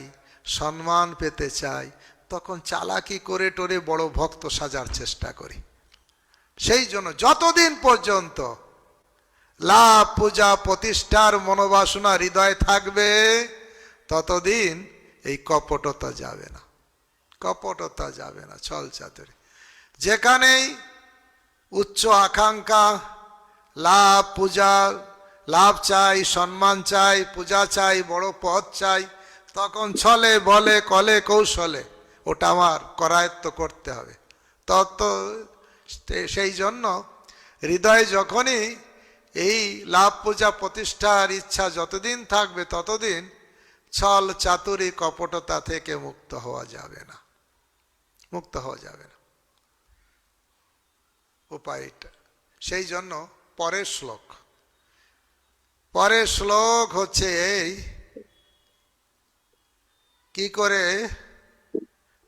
[SPEAKER 1] সম্মান পেতে চাই, তখন চালাকি করে টোরে বড় ভক্ত সাজার চেষ্টা করি। সেই জন্য যতদিন পর্যন্ত লাভ পূজা প্রতিষ্ঠার মনোবাসনা হৃদয়ে থাকবে, ততদিন এই কপটতা যাবে না। কপটতা যাবে না, ছল চাতুরি। যেখানেই উচ্চ আকাঙ্ক্ষা, লাভ পূজা, লাভ চাই, সম্মান চাই, পূজা চাই, বড় পদ চাই, তখন ছলে বলে কলে কৌশলে ওটা আমার করায়ত্ত করতে হবে। সেই জন্য হৃদয়ে যখনই এই লাভ পূজা প্রতিষ্ঠার ইচ্ছা যতদিন থাকবে, ততদিন ছল চাতুরি কপটতা থেকে মুক্ত হওয়া যাবে না, মুক্ত হওয়া যাবে না উপায়টা। সেই জন্য পরের শ্লোক হচ্ছে এই, কি করে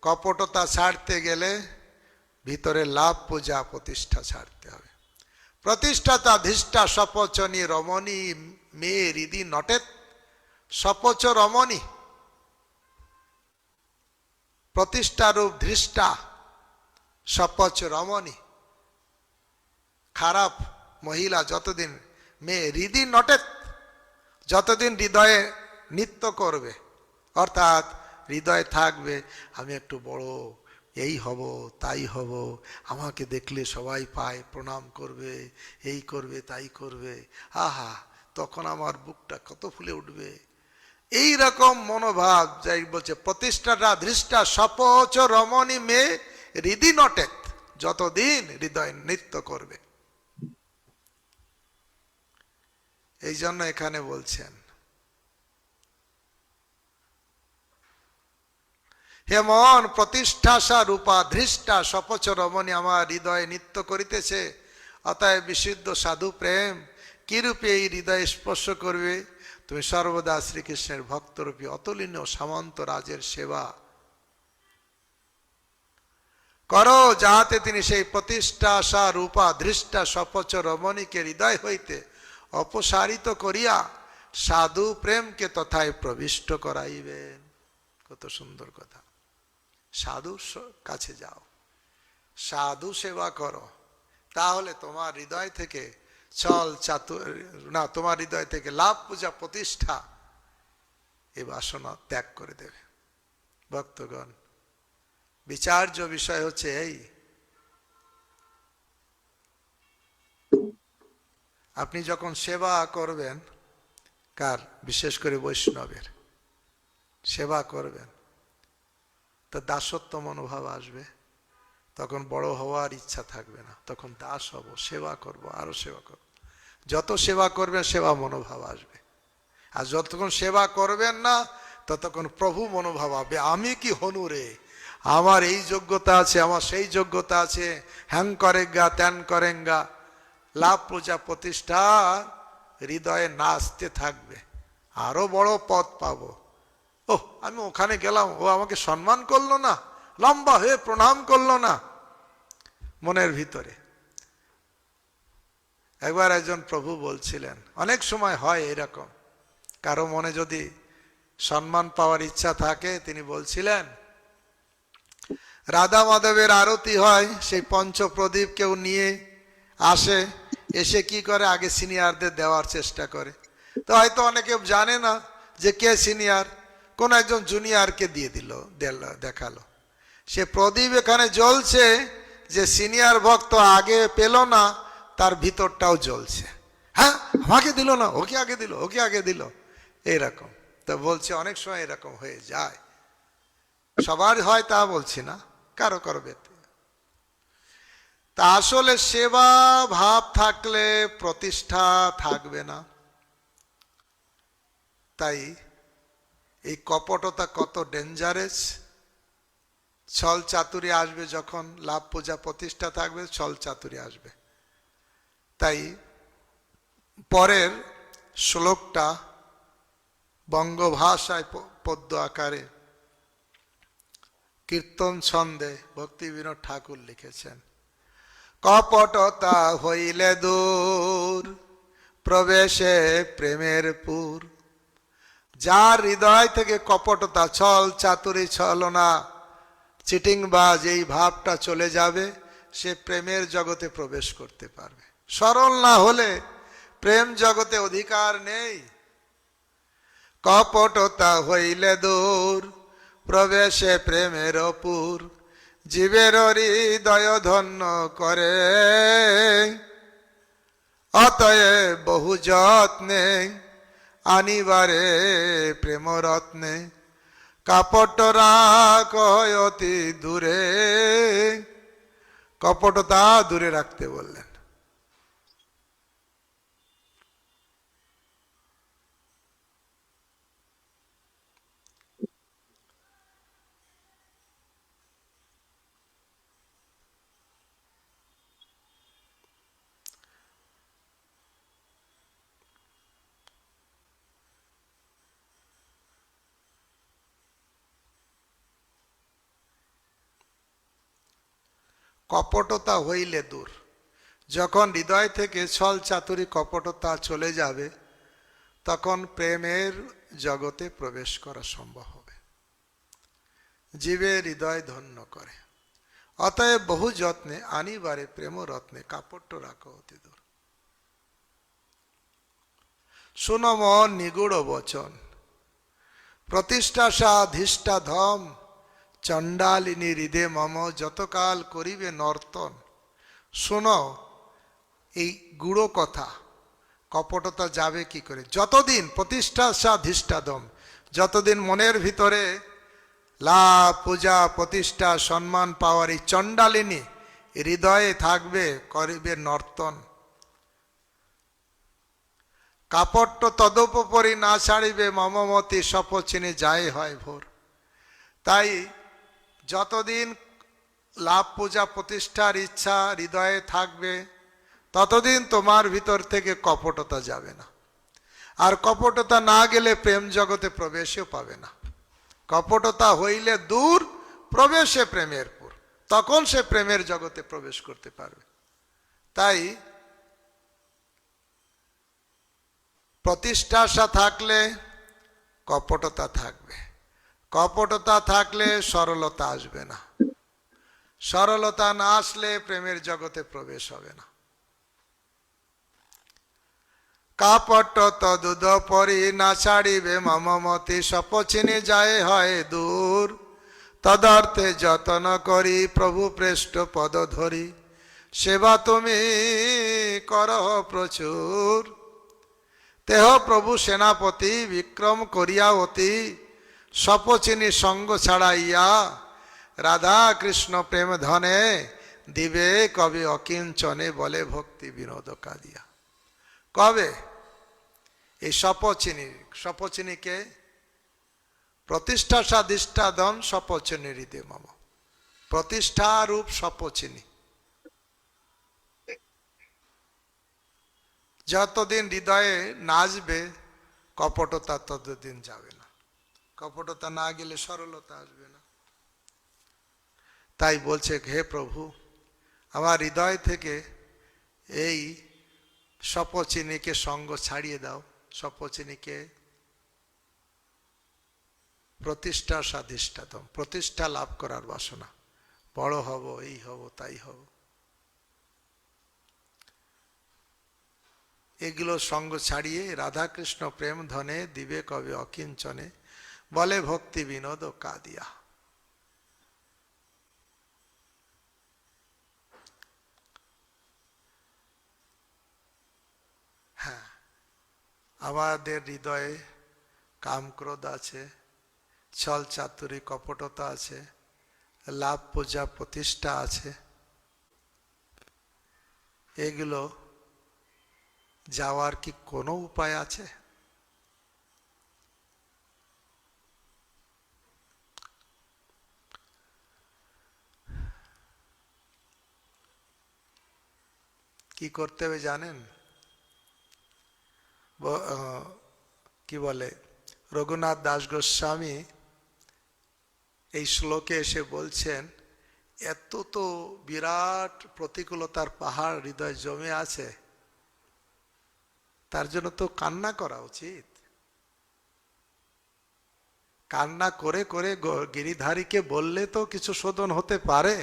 [SPEAKER 1] কপটতা ছাড়তে গেলে ভিতরে লাভ পূজা প্রতিষ্ঠা ছাড়তে হবে। প্রতিষ্ঠাতা ধিষ্ঠা সপচনী রমণী মে হৃদি নটেত। সপচ রমণী, প্রতিষ্ঠারূপ ধৃষ্টা, সপচ রমণী, খারাপ মহিলা যতদিন মেয়ে হৃদি নটেত, যতদিন হৃদয়ে নৃত্য করবে, অর্থাৎ হৃদয়ে থাকবে আমি একটু বড়, এই হব তাই হব, আমাকে দেখলে সবাই পায় প্রণাম করবে, এই করবে তাই করবে, আহা তখন আমার বুকটা কত ফুলে উঠবে। এই রকম মনোভাব, যাই বলছে প্রতিষ্ঠাটা ধৃষ্টা সপচ রমণী মেয়ে হৃদি নটেত। যতদিন হৃদয় নৃত্য করবে। এই জন্য এখানে বলছেন, হে মন, প্রতিষ্ঠাসা রূপা ধৃষ্টা সপচ রমণী আমার হৃদয়ে নৃত্য করিতেছে, অতএব বিশুদ্ধ সাধু প্রেম কিরূপে এই হৃদয়ে স্পর্শ করবে? তুমি সর্বদা শ্রীকৃষ্ণের ভক্তরূপী অতুলনীয় সামন্ত রাজের সেবা করো, যাহাতে তিনি সেই প্রতিষ্ঠাসা রূপা ধৃষ্টা সপচ রমণীকে হৃদয় হইতে অপসারিত করিয়া সাধু প্রেমকে তথায় প্রবিষ্ট করাইবেন। কত সুন্দর কথা। সাধু কাছে যাও, সাধু সেবা করো, তাহলে তোমার হৃদয় থেকে ছল চাতুর না, তোমার হৃদয় থেকে লাভ পূজা প্রতিষ্ঠা এ বাসনা ত্যাগ করে দেবে। ভক্তগণ, বিচার্য বিষয় হচ্ছে এই, আপনি যখন সেবা করবেন, কার, বিশেষ করে বৈষ্ণবের সেবা করবেন, তো দাসত্ব মনোভাব আসবে, তখন বড় হওয়ার ইচ্ছা থাকবে না, তখন দাস হব, সেবা করব, আরো সেবা করব। যত সেবা করবেন সেবা মনোভাব আসবে, আর যতক্ষণ সেবা করবেন না ততক্ষণ প্রভু মনোভাব হবে। আমি কি হনু রে, আমার এই যোগ্যতা আছে, আমার সেই যোগ্যতা আছে, হ্যাং করেঙ্গা ত্যান করেঙ্গা, লাভ পূজা প্রতিষ্ঠা হৃদয়ে নাচতে থাকবে, আরো বড় পদ পাবো। ওহ, আমি ওখানে গেলাম, ও আমাকে সম্মান করলো না, লম্বা হয়ে প্রণাম করলো না, মনের ভিতরে। একবার একজন প্রভু বলছিলেন, অনেক সময় হয় এরকম, কারো মনে যদি সম্মান পাওয়ার ইচ্ছা থাকে, তিনি বলছিলেন, রাধা মাধবের আরতি হয়, সেই পঞ্চপ্রদীপ কেউ নিয়ে আসে, এসে কি করে, আগে সিনিয়রদের দেওয়ার চেষ্টা করে। তো হয়তো অনেকে জানে না যে কে সিনিয়র, কোন একজন জুনিয়রকে দিয়ে দিল, দেখালো, সে প্রদীপ এখানে জ্বলছে, যে সিনিয়র ভক্ত আগে পেল না, তার ভিতরটাও জ্বলছে, হ্যাঁ আমাকে দিল না, ওকে আগে দিল, ওকে আগে দিল, এইরকম। তো বলছে অনেক সময় এরকম হয়ে যায়, সবার হয় তা বলছি না, কারো কারো ব্যক্তি। তা আসলে সেবা ভাব থাকলে প্রতিষ্ঠা থাকবে না। তাই এই কপটতা কত ডেঞ্জারাস। ছল চাতুরি আসবে যখন লাভ পূজা প্রতিষ্ঠা থাকবে, ছল চাতুরি আসবে। তাই পরের শ্লোকটা বঙ্গভাষায় পদ্য আকারে কীর্তন ছন্দে ভক্তি বিনোদ ঠাকুর লিখেছেন। কপটতা হইলে দূর, প্রবেশে প্রেমের পুর। যার হৃদয় থেকে কপটতা, ছল চাতুরি, ছলনা, চিটিংবাজ এই ভাবটা চলে যাবে, সে প্রেমের জগতে প্রবেশ করতে পারবে। সরল না হলে প্রেম জগতে অধিকার নেই। কপটতা হইলে দূর, প্রবেশে প্রেমের পুর। জীবের হৃদয় ধন্য করে, অতএব বহু যত্নে আনিবারে প্রেম রত্নে। কপট রাখ অতি দূরে, কপটতা দূরে রাখতে বললেন। কপটতা হইলে দূর, যখন হৃদয় থেকে ছল চাতুরি কপটতা চলে যাবে, তখন প্রেমের জগতে প্রবেশ করা সম্ভব হবে। জীবের হৃদয় ধন্য করে, অতএব বহু যত্নে আনিবারে প্রেম রত্নে। কাপট্য রাখো অতি দূর। শুনো মন নিগুড় বচন, প্রতিষ্ঠা সাধিষ্ঠা ধম। চণ্ডালিনী হৃদে মম, যতকাল করিবে নর্তন। শোনো এই গুড়ো কথা, কপটতা যাবে কি করে? যতদিন প্রতিষ্ঠা সাধিষ্ঠাধম, যতদিন মনের ভিতরে লাভ পূজা প্রতিষ্ঠা সম্মান পাওয়ার এই চণ্ডালিনী, হৃদয়ে থাকবে, করিবে নর্তন। কাপট্য তদুপরি না ছাড়িবে, মমমতি সপচিনি যায় হয় ভোর। তাই যতদিন লাভ পূজা প্রতিষ্ঠার ইচ্ছা হৃদয়ে থাকবে, ততদিন তোমার ভিতর থেকে কপটতা যাবে না। আর কপটতা না গেলে প্রেম জগতে প্রবেশও পাবে না। কপটতা হইলে দূর, প্রবেশে প্রেমের পুর, তখন সে প্রেমের জগতে প্রবেশ করতে পারবে। তাই প্রতিষ্ঠাশা থাকলে কপটতা থাকবে, কপটতা থাকলে সরলতা আসবে না, সরলতা না আসলে প্রেমের জগতে প্রবেশ হবে না। কাপট তদুপরি না ছাড়িবে, মমমতি সপচিনি যায় হয় দূর। তদর্থে যতন করি, প্রভু পৃষ্ঠ পদ ধরি, সেবা তুমি করহ প্রচুর। তেহ প্রভু সেনাপতি বিক্রম করিয়া অতি, সপচিনি সঙ্গ ছাড়াইয়া, রাধা কৃষ্ণ প্রেম ধনে, দিবে কবে অকিঞ্চনে, বলে ভক্তি বিনোদ কাদিয়া। কবে? এই সপচিনি, সপচিনিকে প্রতিষ্ঠা সাধিষ্ঠাদন সপচিনি হৃদে মম, প্রতিষ্ঠারূপ সপচিনি। যতদিন হৃদয়ে নাচবে, কপটতা ততদিন যাবে না। কপটতা না গেলে সরলতা আসবে না। তাই বলছে, হে প্রভু, আমার হৃদয় থেকে এই সপচিনিকে সঙ্গ ছাড়িয়ে দাও। সপচিনিকে প্রতিষ্ঠা সাধিষ্ঠাতম, প্রতিষ্ঠা লাভ করার বাসনা, বড় হব, এই হব, তাই হব, এগুলো সঙ্গ ছাড়িয়ে রাধা কৃষ্ণ প্রেম ধনে, দিবে কবে অকিঞ্চনে, বলে ভক্তি বিনোদ কাদিয়া। হ্যাঁ, আমাদের হৃদয়ে কাম ক্রোধ আছে, ছল চাতুরী কপটতা আছে, লাভ পূজা প্রতিষ্ঠা আছে। এগুলো যাওয়ার কি কোনো উপায় আছে? কি করতে হবে জানেন? কি বলে, রঘুনাথ দাস গোস্বামী এই শ্লোকে এসে বলছেন, এত তো বিরাট প্রতিকূলতার পাহাড় হৃদয় জমে আছে, তার জন্য তো কান্না করা উচিত। কান্না করে করে গিরিধারীকে বললে তো কিছু শোধন হতে পারে।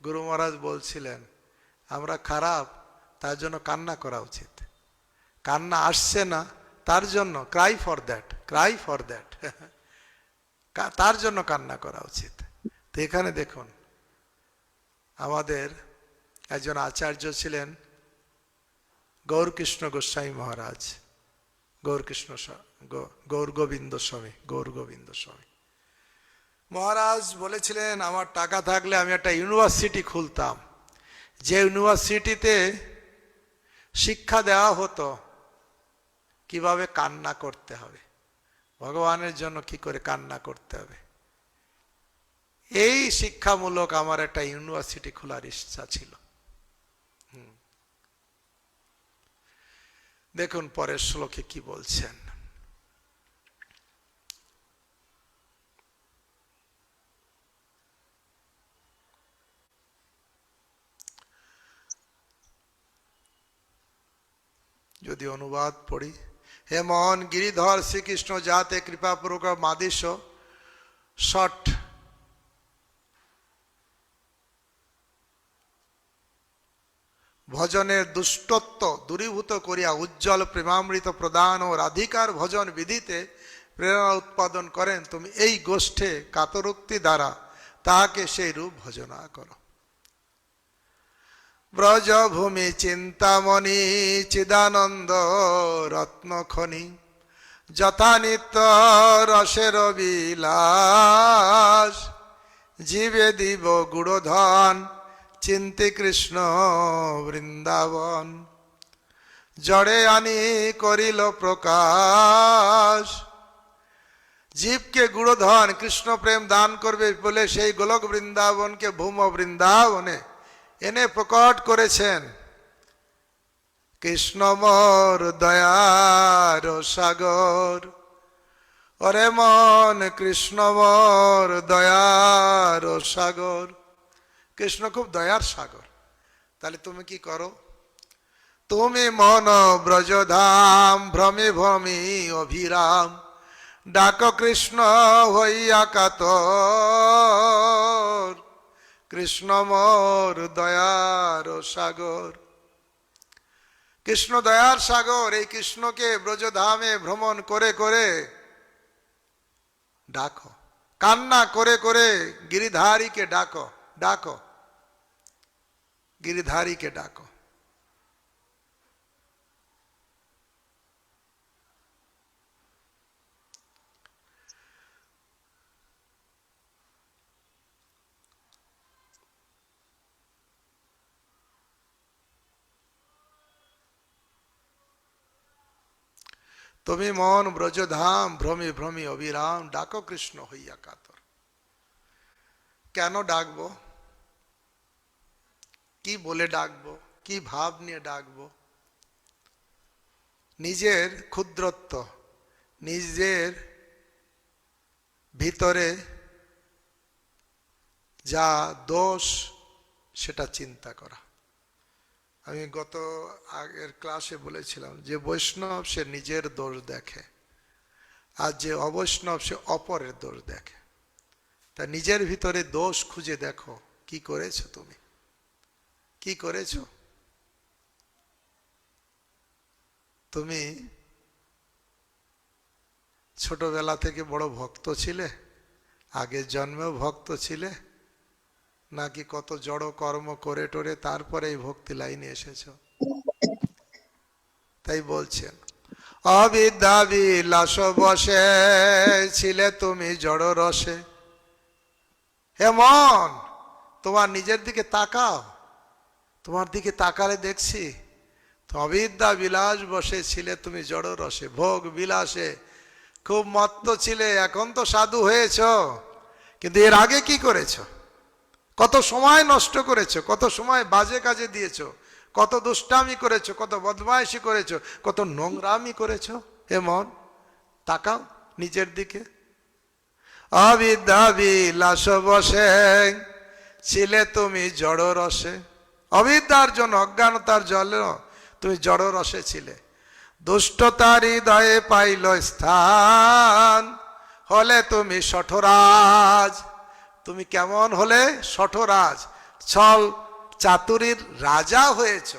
[SPEAKER 1] গুরু মহারাজ বলছিলেন, আমরা খারাপ, তার জন্য কান্না করা উচিত। কান্না আসছে না, তার জন্য Cry for that, Cry for that, তার জন্য কান্না করা উচিত। তো এখানে দেখুন, আমাদের একজন আচার্য ছিলেন গৌরকৃষ্ণ গোস্বামী মহারাজ, গৌর গোবিন্দ স্বামী, গৌর গোবিন্দ স্বামী মহারাজ বলেছিলেন, আমার টাকা থাকলে আমি একটা ইউনিভার্সিটি খুলতাম, যে ইউনিভার্সিটিতে শিক্ষা দেওয়া হতো কিভাবে কান্না করতে হবে, ভগবানের জন্য কি করে কান্না করতে হবে। এই শিক্ষামূলক আমার একটা ইউনিভার্সিটি খোলার ইচ্ছা ছিল। দেখুন পরের শ্লোকে কি বলছেন, যদি অনুবাদ পড়ি, হে মন গিরিধর শ্রীকৃষ্ণ যাতে কৃপাপূর্বক মাদিস ষট ভজনের দুষ্টত্ব দূরীভূত করিয়া উজ্জ্বল প্রেমামৃত প্রদান ও রাধিকার ভজন বিধিতে প্রেরণা উৎপাদন করেন, তুমি এই গোষ্ঠে কাতরোক্তি দ্বারা তাহাকে সেই রূপ ভজনা করো। ব্রজভূমি চিন্তামণি চিদানন্দ রত্নখনি, যথা নিত্য রসের বিলাস, জীবে দিব গুড়ধন, চিন্তে কৃষ্ণ বৃন্দাবন। জড়ে আনি করিল প্রকাশ। জীবকে গুড়ধন কৃষ্ণ প্রেম দান করবে বলে সেই গোলক বৃন্দাবনকে ভূম বৃন্দাবনে এনে প্রকট করেছেন। কৃষ্ণ মোর দয়ার সাগর, ওরে মন কৃষ্ণ মোর দয়ার সাগর। কৃষ্ণ খুব দয়ার সাগর। তাহলে তুমি কি করো? তুমি মন ব্রজধাম, ভ্রমে ভ্রমি অভিরাম। ডাক কৃষ্ণ হইয়া কাতর, কৃষ্ণ মোর দয়ার সাগর। কৃষ্ণ দয়ার সাগর। এই কৃষ্ণকে ব্রজধামে ভ্রমণ করে করে ডাকো, কান্না করে করে গিরিধারীকে ডাকো, ডাকো, গিরিধারীকে ডাকো। তুমি মন ব্রজধাম, ভ্রমি ভ্রমি অবিরাম। ডাকো কৃষ্ণ হইয়া কাতর। কেন ডাকবো? কি বলে ডাকবো? কি ভাব নিয়ে ডাকবো? নিজের ক্ষুদ্রত্ব, নিজের ভিতরে যা দোষ সেটা চিন্তা করা। আমি গত আগের ক্লাসে বলেছিলাম যে বৈষ্ণব সে নিজের দোষ দেখে, আর যে অবৈষ্ণব সে অপরের দোষ দেখে। তা নিজের ভিতরে দোষ খুঁজে দেখো, কি করেছো তুমি, কি করেছো? তুমি ছোটবেলা থেকে বড় ভক্ত ছিলে, আগের জন্মেও ভক্ত ছিলে, নাকি কত জড় কর্ম করে টোরে তারপরে এই ভক্তি লাইনে এসেছো? তাই বলছেন, অবিদ্যা বিলাস বসে ছিলে তুমি জড় রসে। হে মন, তোমার নিজের দিকে তাকাও। তোমার দিকে তাকালে দেখছি অবিদ্যা বিলাস বসে ছিলে তুমি জড় রসে, ভোগ বিলাসে খুব মত্ত ছিলে। এখন তো সাধু হয়েছ, কিন্তু এর আগে কি করেছো? কত সময় নষ্ট করেছো, কত সময় বাজে কাজে দিয়েছো, কত দুষ্টামি করেছো, কত বদমাইশি করেছো, কত নোংরামি করেছো। হে মন, তাকাও নিজের দিকে। অবিদ্যা বিলাস বসে ছিলে তুমি জড় রসে। অবিদ্যার জন্য, অজ্ঞানতার জন্য তুমি জড় রসে ছিলে। দুষ্টতার হৃদয়ে পাইল স্থান, হলে তুমি শঠরাজ। তুমি কেমন হলে? শঠরাজ। ছল চাতুরীর রাজা হয়েছ।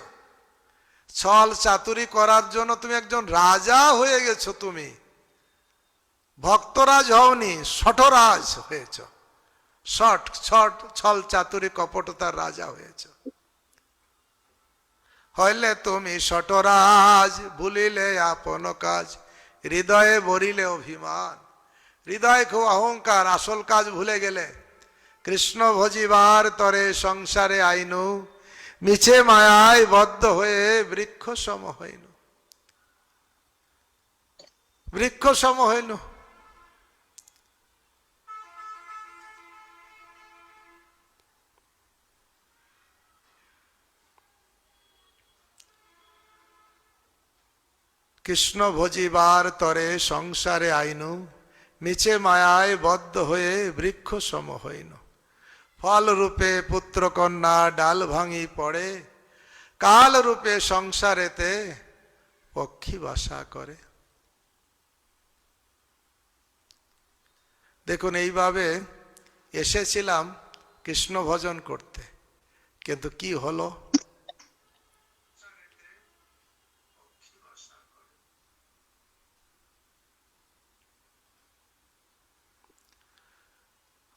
[SPEAKER 1] ছল চাতুরি করার জন্য তুমি একজন রাজা হয়ে গেছো। তুমি ভক্তরাজ হওনি, শঠরাজ হয়েছ। ছল চাতুরি কপটতার রাজা হয়েছ। হইলে তুমি শঠরাজ, ভুলিলে আপন কাজ, হৃদয়ে বরিলে অভিমান। হৃদয়ে খুব অহংকার, আসল কাজ ভুলে গেলে। কৃষ্ণ ভজিবার তরে সংসারে আইনু, মিছে মায়ায় বদ্ধ হয়ে বৃক্ষ সম হইনু। বৃক্ষ সম হইনু। কৃষ্ণ ভজিবার তরে সংসারে আইনু, মিছে মায়ায় বদ্ধ হয়ে বৃক্ষ সম হইনু। ফল রূপে পুত্র কন্যা ডাল ভাঙি পড়ে, কাল রূপে সংসারেতে পক্ষী বাসা করে। দেখুন, এইভাবে এসেছিলাম কৃষ্ণ ভজন করতে, কিন্তু কি হলো?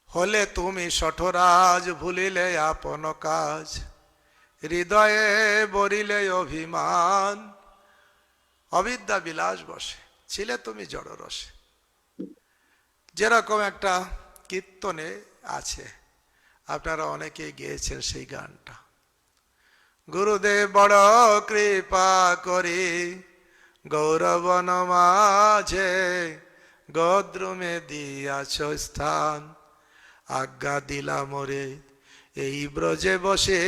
[SPEAKER 1] হলে তুমি শঠরাজ, ভুলিলে আপন কাজ, হৃদয়ে বরিলে অভিমান। অবিদ্যা বিলাস বসে ছিলে তুমি জড় রসে। যেরকম একটা কীর্তনে আছে, আপনারা অনেকে গেয়েছেন সেই গানটা। গুরুদেব বড় কৃপা করি গৌরবন মাঝে গদ্রুমে দিয়াছ স্থান, আজ্ঞা দিলা মোরে এই ব্রজে বসে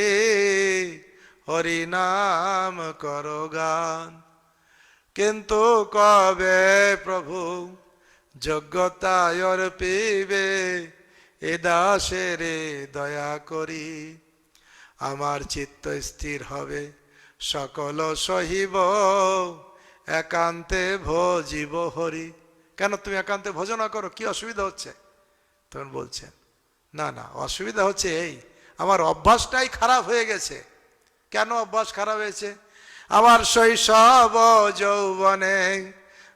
[SPEAKER 1] হরি নাম করো গান। কিন্তু কবে প্রভু যোগ্যতায় অর্পিবে এ দাসেরে দয়া করি, আমার চিত্ত স্থির হবে সকল সহিব একান্তে ভজিব হরি। কেন তুমি একান্তে ভজনা করো, কি অসুবিধা হচ্ছে? তখন বলছেন না না, অসুবিধা হচ্ছে এই আমার অভ্যাসটাই খারাপ হয়ে গেছে। কেন অভ্যাস খারাপ হয়েছে? আমার শৈশব যৌবনে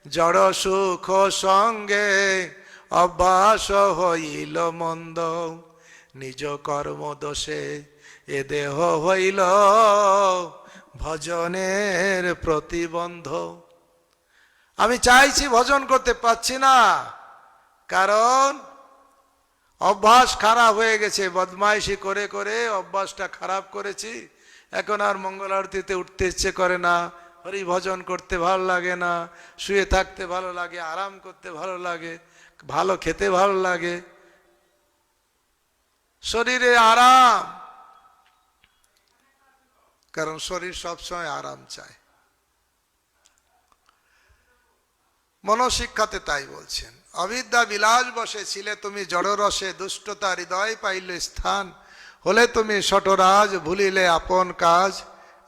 [SPEAKER 1] জড় সুখ সঙ্গে অভ্যাস হইল মন্দ, নিজ কর্ম দোষে এ দেহ হইল ভজনের প্রতিবন্ধ। আমি চাইছি ভজন করতে পারছি না, কারণ অভ্যাস খারাপ হয়ে গেছে। বদমাইশি করে করে অভ্যাসটা খারাপ করেছি। এখন আর মঙ্গল আরতিতে উঠতে ইচ্ছে করে না, হরি ভজন করতে ভালো লাগে না, শুয়ে থাকতে ভালো লাগে, আরাম করতে ভালো লাগে, ভালো খেতে ভালো লাগে, শরীরে আরাম, কারণ শরীর সবসময় আরাম চায়। মনশিক্ষাতে তাই বলছেন, অবিদ্যা বিলাস বসে ছিলে তুমি জড়রসে, দুষ্টতা হৃদয় পাইল স্থান, হলে তুমি ষটরাজ ভুলিলে আপন কাজ,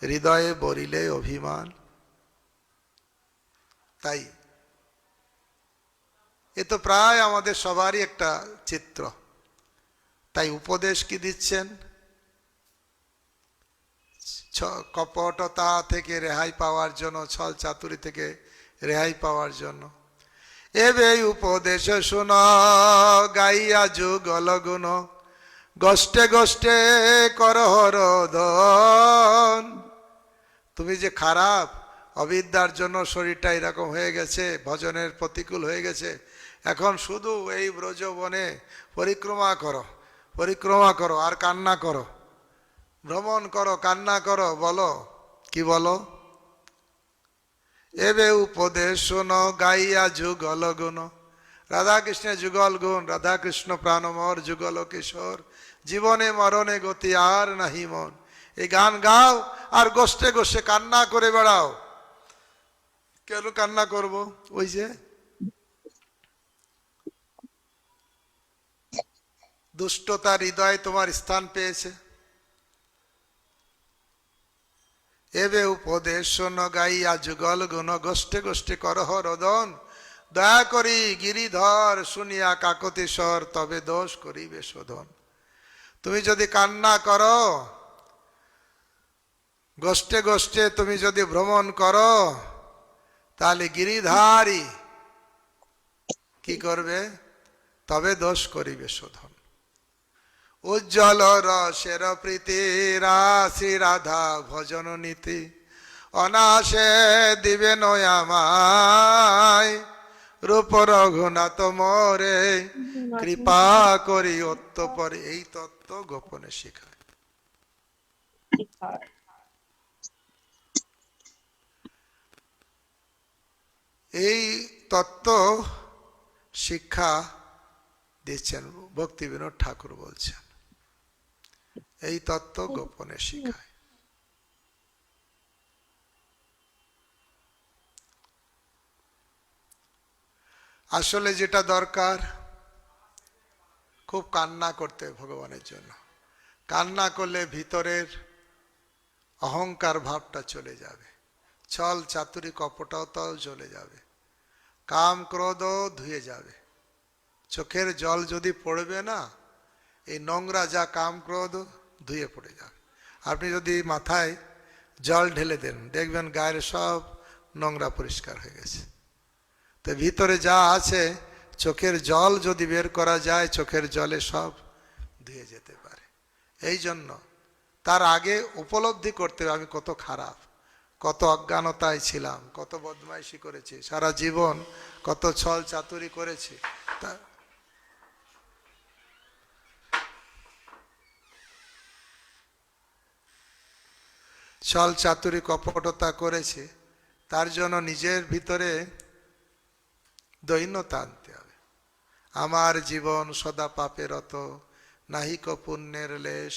[SPEAKER 1] হৃদয়ে বরিলে অভিমান। তাই এ তো প্রায় আমাদের সবারই একটা চিত্র। তাই উপদেশ কি দিচ্ছেন? কপটতা থেকে রেহাই পাওয়ার জন্য, ছল চাতুরি থেকে রেহাই পাওয়ার জন্য এবে উপদেশ শুন গাইয়া যুগল গুণ, গোষ্ঠে গোষ্ঠে কর হরদন। তুমি যে খারাপ, অবিদ্যার জন্য শরীরটা এরকম হয়ে গেছে, ভজনের প্রতিকূল হয়ে গেছে, এখন শুধু এই ব্রজবনে পরিক্রমা করো, পরিক্রমা করো আর কান্না করো, ভ্রমণ করো, কান্না করো। বলো কি বলো? এবে উপদেশ শোনো গাইয়া যুগল গুণ, রাধাকৃষ্ণের যুগল গুণ, রাধাকৃষ্ণ প্রাণমর যুগল কিশোর, জীবনে মরণে গতি আর নাহি মন। এই গান গাও আর গোষ্ঠে গোষ্ঠে কান্না করে বেড়াও। কেন কান্না করব? ওই যে দুষ্টতার হৃদয় তোমার স্থান পেয়েছে। এবে উপদেশ শোনো গাইয়া যুগল গুণ, গোষ্ঠে গোষ্ঠে করহ রোদন, দয়া করি গিরিধর শুনিয়া কাকতিস্বর, তবে দোষ করিবে শোধন। তুমি যদি কান্না করো, গোষ্ঠে গোষ্ঠে তুমি যদি ভ্রমণ করো, তাহলে গিরিধারী কি করবে? তবে দোষ করিবে শোধন। উজ্জ্বল রসের প্রীতি রাশি রাধা ভজন নীতি, অনাশে দিবে নয়ামায়, রূপ রঘুনাথ মোরে কৃপা করি অত্যপরে। এই তত্ত্ব গোপনে শিখায়। এই তত্ত্ব শিক্ষা দিচ্ছেন ভক্তি বিনোদ ঠাকুর, বলছেন এই তত্ত্ব গোপনে শিখায়। আসলে যেটা দরকার, খুব কান্না করতে ভগবানের জন্য। কান্না করলে ভিতরের অহংকার ভাবটা চলে যাবে, ছল চাতুরি কপটতাও চলে যাবে, কাম ক্রোধ ধুয়ে যাবে। চোখের জল যদি পড়বে না, এই নোংরা যা কাম ক্রোধ ধুয়ে পড়ে যাবে। আপনি যদি মাথায় জল ঢেলে দেন, দেখবেন গায়ের সব নোংরা পরিষ্কার হয়ে গেছে। তো ভিতরে যা আছে, চোখের জল যদি বের করা যায়, চোখের জলে সব ধুয়ে যেতে পারে। এই জন্য তার আগে উপলব্ধি করতে হবে আমি কত খারাপ, কত অজ্ঞানতায় ছিলাম, কত বদমাইশি করেছি সারা জীবন, কত ছল চাতুরি করেছি। ছল চাতুরি কপটতা করেছে, তার জন্য নিজের ভিতরে দৈন্যতা আনতে হবে। আমার জীবন সদা পাপেরত, নাহিক পুণ্যের লেশ,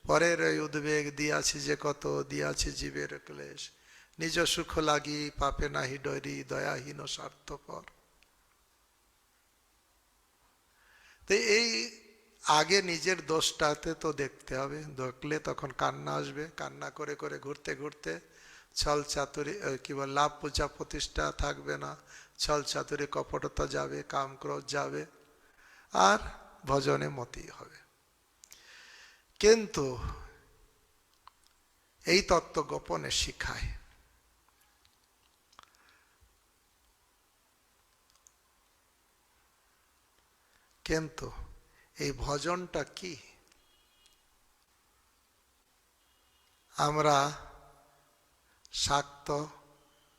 [SPEAKER 1] পরের ওই উদ্বেগ দিয়াছি যে কত, দিয়াছি জীবের ক্লেশ, নিজ সুখ লাগি পাপে নাহি ডরি, দয়াহীন স্বার্থপর। তো এই আগে নিজের দোষটাতে তো দেখতে হবে, দেখলে তখন কান্না আসবে, কান্না করে করে ঘুরতে ঘুরতে ছল চাতুরি কি বল লাভ পূজা প্রতিষ্ঠা থাকবে না, ছল চাতুরি কপটতা যাবে, কাম ক্রোধ যাবে, আর ভজনে মতি হবে। কিন্তু এই তত্ত্ব গোপনে শিখায়। কিন্তু এই ভজনটা কি? আমরা শাক্ত,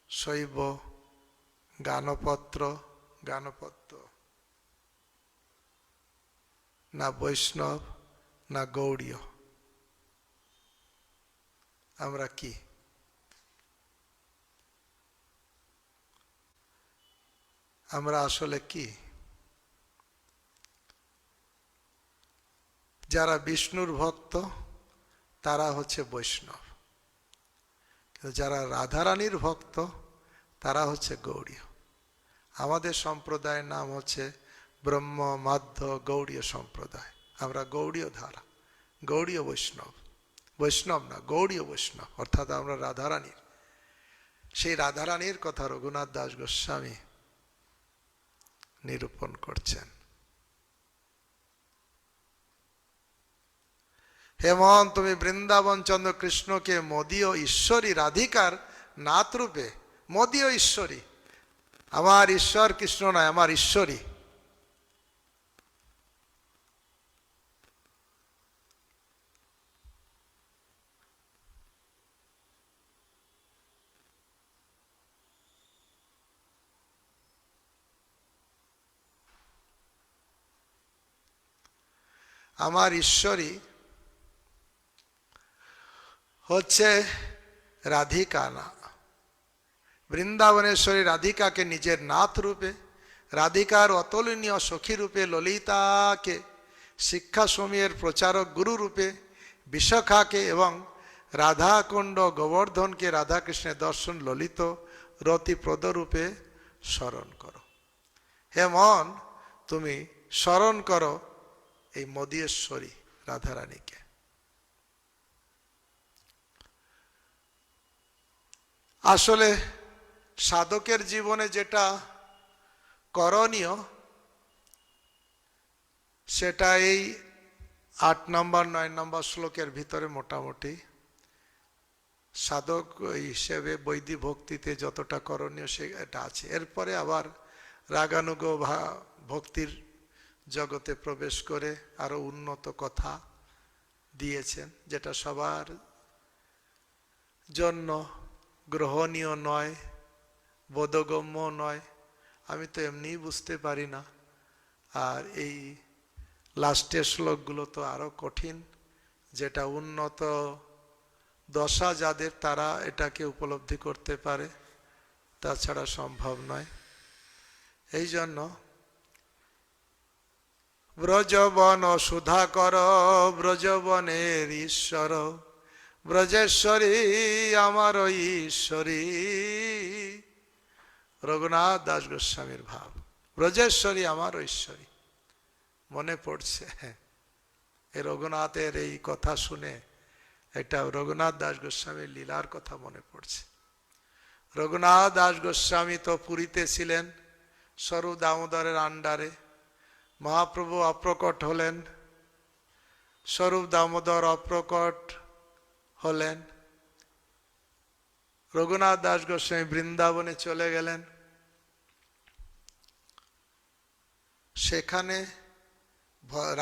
[SPEAKER 1] শৈব, গানপত্র না বৈষ্ণব না গৌড়ীয়, আমরা কি? আমরা আসলে কি? যারা বিষ্ণুর ভক্ত তারা হচ্ছে বৈষ্ণব, কিন্তু যারা রাধারানীর ভক্ত তারা হচ্ছে গৌড়ীয়। আমাদের সম্প্রদায়ের নাম হচ্ছে ব্রহ্ম মাধ্য গৌড়ীয় সম্প্রদায়। আমরা গৌড়ীয় ধারা, গৌড়ীয় বৈষ্ণব, বৈষ্ণব না গৌড়ীয় বৈষ্ণব, অর্থাৎ আমরা রাধারানীর। সেই রাধারানীর কথা রঘুনাথ দাস গোস্বামী নিরূপণ করছেন। হেমন তুমি বৃন্দাবন চন্দ্র কৃষ্ণকে মোদীয় ঈশ্বরী রাধিকার নাথ রূপে, মোদীয় ঈশ্বরী, আমার ঈশ্বর কৃষ্ণ নয়, আমার ঈশ্বরী। আমার ঈশ্বরী হচ্ছে রাধিকা না, বৃন্দাবনেশ্বরী রাধিকাকে নিজের নাথ রূপে, রাধিকার অতুলনীয় সখী রূপে, ললিতাকে শিক্ষা সমীহের প্রচারক গুরু রূপে, বিশাখাকে এবং রাধাকুণ্ড গোবর্ধনকে রাধাকৃষ্ণের দর্শন ললিত রতিপ্রদ রূপে স্মরণ করো। হে মন, তুমি স্মরণ করো এই মোদীশ্বরী রাধারানীকে। আসলে সাধকের জীবনে যেটা করণীয় সেটা এই 8 নম্বর 9 নম্বর শ্লোকের ভিতরে মোটামুটি সাধক হিসেবে বৈদিক ভক্তিতে যতটা করণীয় সেটা আছে। এরপরে আবার রাগানুগ ভক্তির জগতে প্রবেশ করে আরো উন্নত কথা দিয়েছেন, যেটা সবার জন্য গ্রহণীয় নয়, বোধগম্য নয়। আমি তো এমনিই বুঝতে পারি না, আর এই লাস্টের শ্লোকগুলো তো আরো কঠিন, যেটা উন্নত দশা যাদের তারা এটাকে উপলব্ধি করতে পারে, তাছাড়া সম্ভব নয়। এই জন্য ব্রজবন সুধাকর ব্রজবনের ঈশ্বর, ব্রজেশ্বরী আমার ঈশ্বরী, রঘুনাথ দাস গোস্বামীর ভাব, ব্রজেশ্বরী আমার ঈশ্বরী। মনে পড়ছে এই রঘুনাথের এই কথা শুনে এটা রঘুনাথ দাস গোস্বামীর লীলার কথা মনে পড়ছে। রঘুনাথ দাস গোস্বামী তো পুরীতে ছিলেন স্বরূপ দামোদরের আন্ডারে, মহাপ্রভু অপ্রকট হলেন, স্বরূপ দামোদর অপ্রকট হলেন, রঘুনাথ দাস গোস্বামী বৃন্দাবনে চলে গেলেন। সেখানে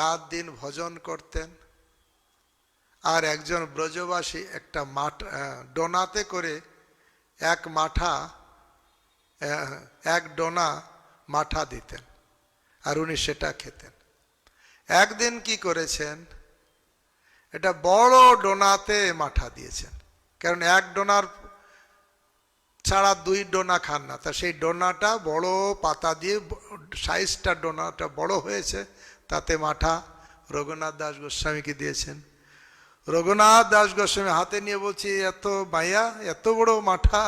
[SPEAKER 1] রাত দিন ভজন করতেন, আর একজন ব্রজবাসী একটা ডোনাতে করে এক ডোনা মাঠা দিতেন, আর উনি সেটা খেতেন। একদিন কি করেছেন, এটা বড় ডোনাতে মাঠা দিয়েছেন, কারণ এক ডোনার ছাড়া দুই ডোনা খান না, তা সেই ডোনাটা বড় পাতা দিয়ে সাইজটা ডোনাটা বড় হয়েছে, তাতে মাঠা রঘুনাথ দাস গোস্বামীকে দিয়েছেন। রঘুনাথ দাস গোস্বামী হাতে নিয়ে বলছি, এত মাইয়া, এত বড় মাঠা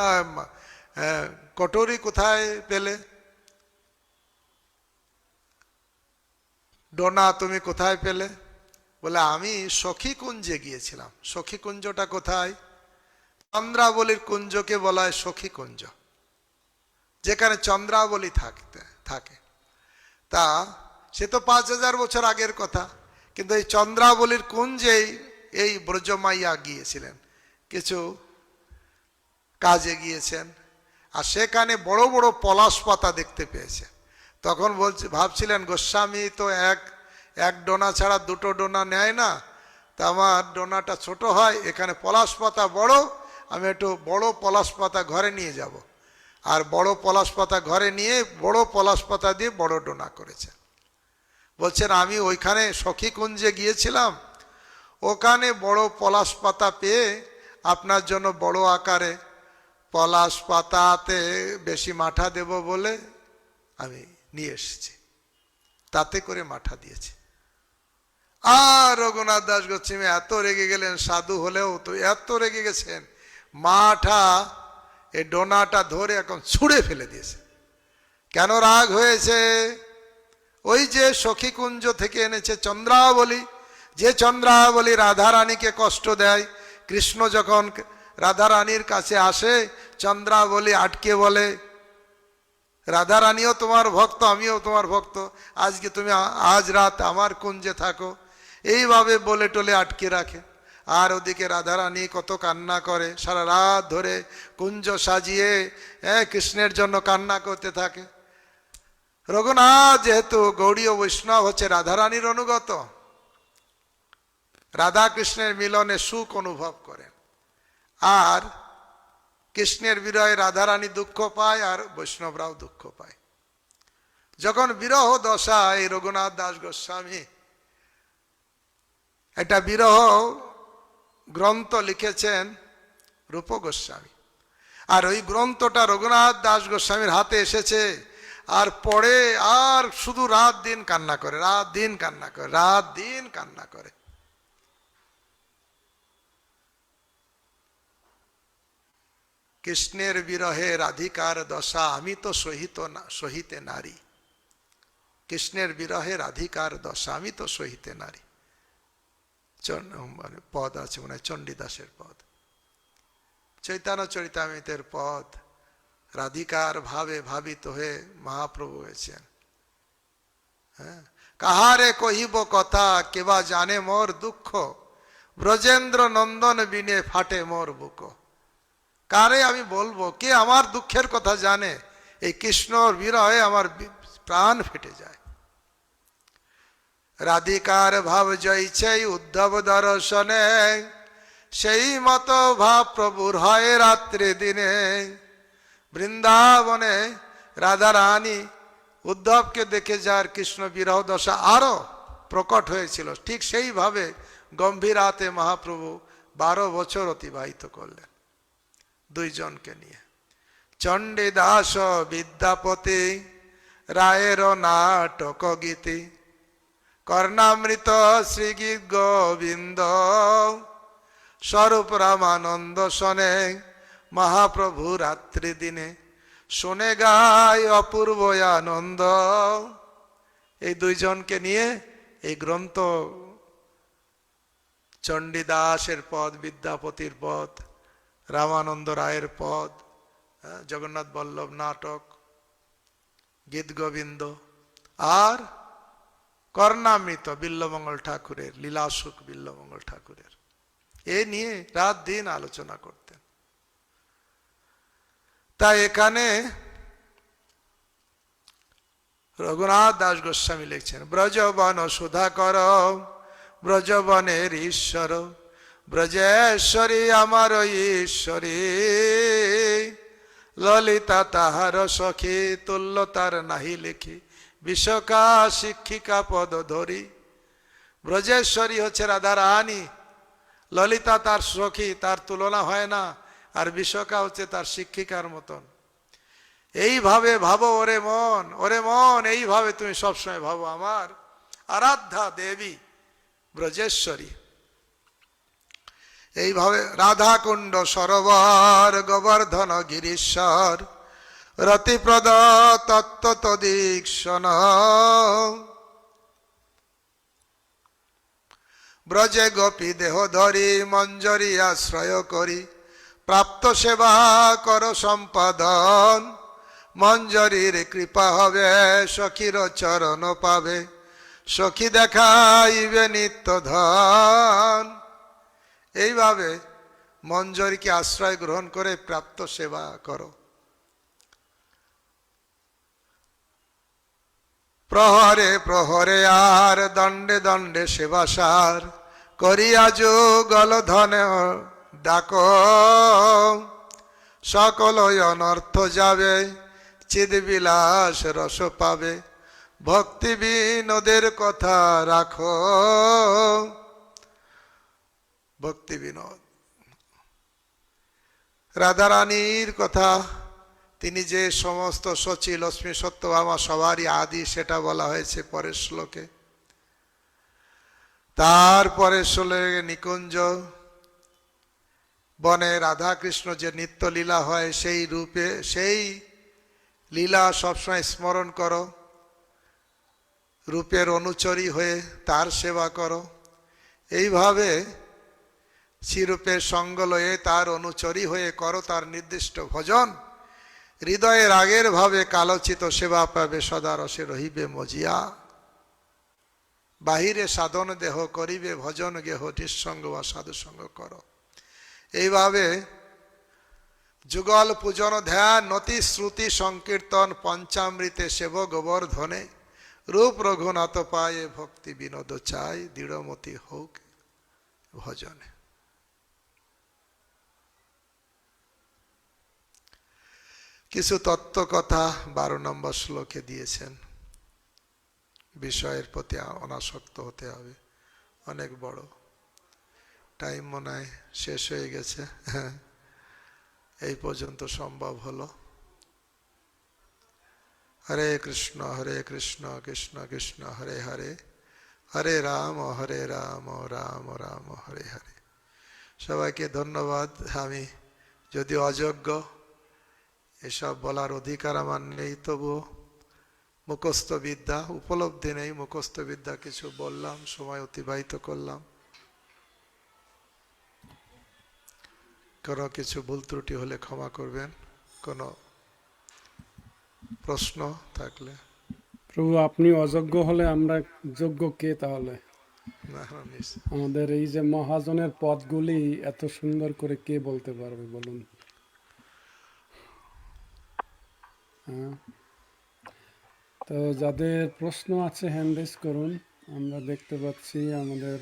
[SPEAKER 1] কটোরি কোথায় পেলে? ডোনা তুমি কোথায় পেলে? বলে আমি সখীকুঞ্জে গিয়েছিলাম। সখীকুঞ্জটা কোথায়? চন্দ্রাবলীর কুঞ্জকে বলা হয় সখীকুঞ্জ, যেখানে চন্দ্রাবলী থাকে। তা সে তো 5000 বছর আগের কথা, কিন্তু এই চন্দ্রাবলীর কুঞ্জেই এই ব্রজমাইয়া গিয়েছিলেন, কিছু কাজে গিয়েছেন, আর সেখানে বড় বড় পলাশ পাতা দেখতে পেয়েছে। তখন ভাবছিলেন গোস্বামী তো এক ডোনা ছাড়া দুটো ডোনা নেয় না, তা আমার ডোনাটা ছোট হয়, এখানে পলাশ পাতা বড়, আমি একটু বড় পলাশ পাতা ঘরে নিয়ে যাব। আর বড় পলাশ পাতা ঘরে নিয়ে বড় পলাশ পাতা দিয়ে বড় ডোনা করেছে। বলছেন আমি ওইখানে সখীকুঞ্জে গিয়েছিলাম, ওখানে বড় পলাশ পাতা পেয়ে আপনার জন্য বড় আকারে পলাশ পাতাতে বেশি মাঠা দেব বলে আমি নিয়ে এসেছি, তাতে করে মাঠা দিয়েছি। আর রঘুনাথ দাস গোস্বামী এত রেগে গেলেন, সাধু হলেও তো এত রেগে গেছেন, মাঠা এই ডোনাটা ধরে এখন ছুঁড়ে ফেলে দিয়েছে। কেন রাগ হয়েছে? ওই যে সখীকুঞ্জ থেকে এনেছে চন্দ্রাবলী, যে চন্দ্রাবলী রাধারানীকে কষ্ট দেয়। কৃষ্ণ যখন রাধারানীর কাছে আসে, চন্দ্রাবলী আটকে বলে, রাধারানীও তোমার ভক্ত, আমিও তোমার ভক্ত, আজকে তুমি আজ রাত আমার কুঞ্জে থাকো, এইভাবে বলে টলে আটকে রাখে। আর ওদিকে রাধারানী কত কান্না করে, সারা রাত ধরে কুঞ্জ সাজিয়ে কৃষ্ণের জন্য কান্না করতে থাকে। রঘুনাথ যেহেতু গৌড়ীয় বৈষ্ণব, হচ্ছে রাধারানীর অনুগত, রাধা কৃষ্ণের মিলনে সুখ অনুভব করেন, আর কৃষ্ণের বিরহে রাধারানী দুঃখ পায় আর বৈষ্ণবরাও দুঃখ পায়। যখন বিরহ দশা, এই রঘুনাথ দাস গোস্বামী একটা বিরহ গ্রন্থ লিখেছেন রূপ গোস্বামী, আর ওই গ্রন্থটা রঘুনাথ দাস গোস্বামীর হাতে এসেছে, আর পড়ে আর শুধু রাত দিন কান্না করে, রাত দিন কান্না করে, রাত দিন কান্না করে। কৃষ্ণের বিরহে রাধিকার দশা, আমি তো সহিতে নারী। কৃষ্ণের বিরহে রাধিকার দশা, আমি তো সহিতে নারী। পদ আছে মনে হয় চণ্ডীদাসের পদ, চৈতন্য চরিতামৃতের পদ। রাধিকার ভাবে ভাবিত হয়ে মহাপ্রভু হয়েছেন। হ্যাঁ, কাহারে কহিব কথা, কেবা জানে মোর দুঃখ, ব্রজেন্দ্র নন্দন বিনে ফাটে মোর বুক। কারে আমি বলবো, কে আমার দুঃখের কথা জানে? এই কৃষ্ণর বিরহে আমার প্রাণ ফেটে যায়। রাধিকার ভাব জয়ছে উদ্ধব দর্শনে, সেই মতো ভাব প্রভুর হয় রাত্রি দিনে। বৃন্দাবনে রাধা রানী উদ্ধবকে দেখে যার কৃষ্ণ বিরহ দশা আরো প্রকট হয়েছিল, ঠিক সেইভাবে গম্ভীরাতে মহাপ্রভু 12 বছর অতিবাহিত করলেন দুইজনকে নিয়ে। চণ্ডীদাস বিদ্যাপতি রায়ের নাটক গীতি, কর্ণামৃত শ্রীগীত গোবিন্দ, স্বরূপ রামানন্দ শোনে মহাপ্রভু রাত্রি দিনে, শুনে গায় অপূর্ব আনন্দ। এই দুইজনকে নিয়ে এই গ্রন্থ, চণ্ডীদাসের পদ, বিদ্যাপতির পদ, রামানন্দ রায়ের পদ, জগন্নাথ বল্লভ নাটক, গীত গোবিন্দ, আর কর্ণামৃত বিল্লমঙ্গল ঠাকুরের, লীলাসুখ বিল্লমঙ্গল ঠাকুরের, এ নিয়ে রাত দিন আলোচনা করতেন। তাই এখানে রঘুনাথ দাস গোস্বামী লিখছেন, ব্রজবন সুধাকর ব্রজবনের ঈশ্বর, ব্রজেশ্বরী আমার ঈশ্বরী, ললিতা তাহার সখী, তুল্য তার নাহি লিখি, বিশ্বকা শিক্ষিকা পদ ধরি। ব্রজেশ্বরী হচ্ছে রাধা রানী, ললিতা তার সখী, তার তুলনা হয় না, আর বিশাখা হচ্ছে তার শিক্ষিকার মতন। এইভাবে ভাবো ওরে মন, এইভাবে তুমি সবসময় ভাবো আমার আরাধ্যা দেবী ব্রজেশ্বরী। এইভাবে রাধাকুণ্ড সরোবর গোবর্ধন গিরিশ্বর রতিপ্রদ তত্ত্ব তদীক্ষণ ব্রজে গোপী দেহ ধরি মঞ্জরি আশ্রয় করি প্রাপ্ত সেবা কর সম্পাদন মঞ্জরির কৃপা হবে সখীর চরণ পাবে সখী দেখাইবে নিত্য ধন। এইভাবে মঞ্জরিকে আশ্রয় গ্রহণ করে প্রাপ্ত সেবা করো। প্রহরে প্রহরে আর দণ্ডে দণ্ডে সেবাসার করিয়া যুগল ধনে ডাক সকল অনর্থ যাবে চিদ বিলাস রস পাবে ভক্তি বিনোদের কথা রাখো। ভক্তি বিনোদ রাধারানীর কথা, তিনি যে সমস্ত শচী লক্ষ্মী সত্যভামা সবারই আদি, সেটা বলা হয়েছে পরের শ্লোকে। তারপরে শ্লোকে নিকুঞ্জ বনে রাধাকৃষ্ণ যে নিত্য লীলা হয় সেই রূপে, সেই লীলা সবসময় স্মরণ করো, রূপের অনুচরী হয়ে তার সেবা করো। এইভাবে শ্রীরূপের সঙ্গ লয়ে তার অনুচরী হয়ে করো তার নির্দিষ্ট ভজন। হৃদয়ে রাগের ভাবে কালোচিত সেবা পাবে সদা রসে রহিবে মজিয়া। বাহিরে সাধন দেহ করিবে ভজন গেহ নিঃসঙ্গ বা সাধুসঙ্গ করো। এইভাবে যুগল পূজন ধ্যান নতি শ্রুতি সংকীর্তন পঞ্চামৃতে সেব গোবর্ধনে রূপ রঘুনাথ পায়ে ভক্তি বিনোদ চাই দৃঢ়মতি হোক ভজনে। কিছু তত্ত্ব কথা 12 নম্বর শ্লোকে দিয়েছেন। বিষয়ের প্রতি অনাসক্ত হতে হবে, অনেক বড়। টাইম মনে হয় শেষ হয়ে গেছে, এই পর্যন্ত সম্ভব হলো। হরে কৃষ্ণ কৃষ্ণ কৃষ্ণ হরে হরে, হরে রাম রাম রাম হরে হরে। সবাইকে ধন্যবাদ। আমি যদি অযোগ্য, এসব বলার অধিকার আমার নেই, তবুও মুখস্থ বিদ্যা উপলব্ধি নেই, মুখস্থ বিদ্যা কিছু বললাম, সময় অতিবাহিত করলাম। কোনো কিছু ভুল ত্রুটি হলে ক্ষমা করবেন। কোনো প্রশ্ন থাকলে।
[SPEAKER 2] প্রভু, আপনি অযোগ্য হলে আমরা যোগ্য কে তাহলে?
[SPEAKER 1] না, নিশ্চয়।
[SPEAKER 2] আমাদের এই যে মহাজনের পদগুলি এত সুন্দর করে কে বলতে পারবে বলুন? হ্যাঁ, তো যাদের প্রশ্ন আছে হ্যান্ড রেজ করুন। আমরা দেখতে পাচ্ছি আমাদের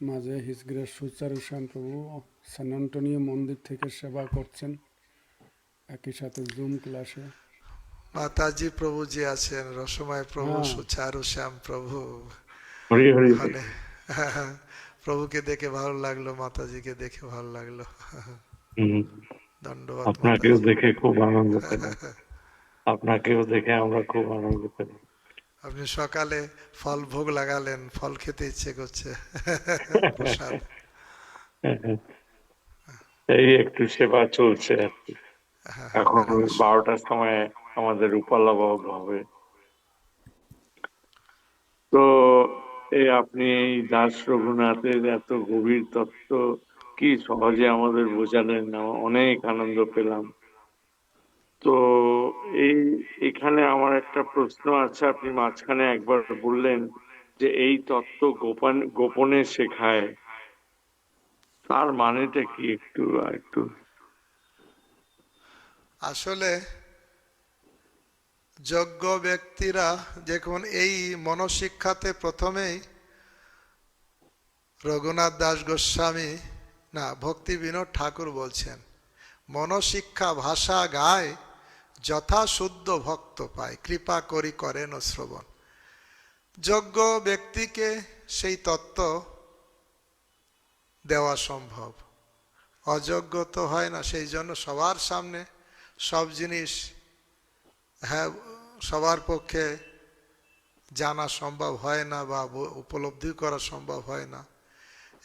[SPEAKER 2] মাঝে হিজ গ্রেস সুচারু শ্যাম প্রভু সান অ্যান্টোনিও মন্দির থেকে সেবা করছেন, একই সাথে জুম ক্লাসে।
[SPEAKER 1] মাতাজি প্রভু যে আছেন, রসময় প্রভু, সুচারু শ্যাম প্রভু, মানে প্রভুকে দেখে ভালো লাগলো, মাতাজিকে দেখে ভালো লাগলো। ধন্যবাদ।
[SPEAKER 3] আপনাকেও দেখে খুব আনন্দ পেলাম, আপনাকেও দেখে আমরা খুব আনন্দ পেলাম।
[SPEAKER 1] আপনি সকালে ফল ভোগ লাগালেন, ফল খেতে ইচ্ছে করছে। প্রসাদ।
[SPEAKER 3] এই একটু সেবা চলছে আর কি। এখন 12টার সময় আমাদের উপালভোগ হবে। তো এই আপনি এই দাস রঘুনাথের এত গভীর তত্ত্ব কি সহজে আমাদের বোঝালেন, অনেক আনন্দ পেলাম। তো এখানে আমার একটা প্রশ্ন আছে। আপনি মাঝখানে একবার বললেন যে এই তত্ত্ব গোপনে শেখায়, তার মানেটা কি একটু
[SPEAKER 1] আসলে যোগ্য ব্যক্তিরা যখন এই মনশিক্ষাতে প্রথমেই রঘুনাথ দাস গোস্বামী না ভক্তি বিনোদ ঠাকুর বলছেন, মনশিক্ষা ভাষা গায় যথা শুদ্ধ ভক্ত পায়, কৃপা করি করেন শ্রবণ। যোগ্য ব্যক্তিকে সেই তত্ত্ব দেওয়া সম্ভব, অযোগ্য তো হয় না। সেই জন্য সবার সামনে সব জিনিস হ্যাঁ সবার পক্ষে জানা সম্ভব হয় না বা উপলব্ধি করা সম্ভব হয় না।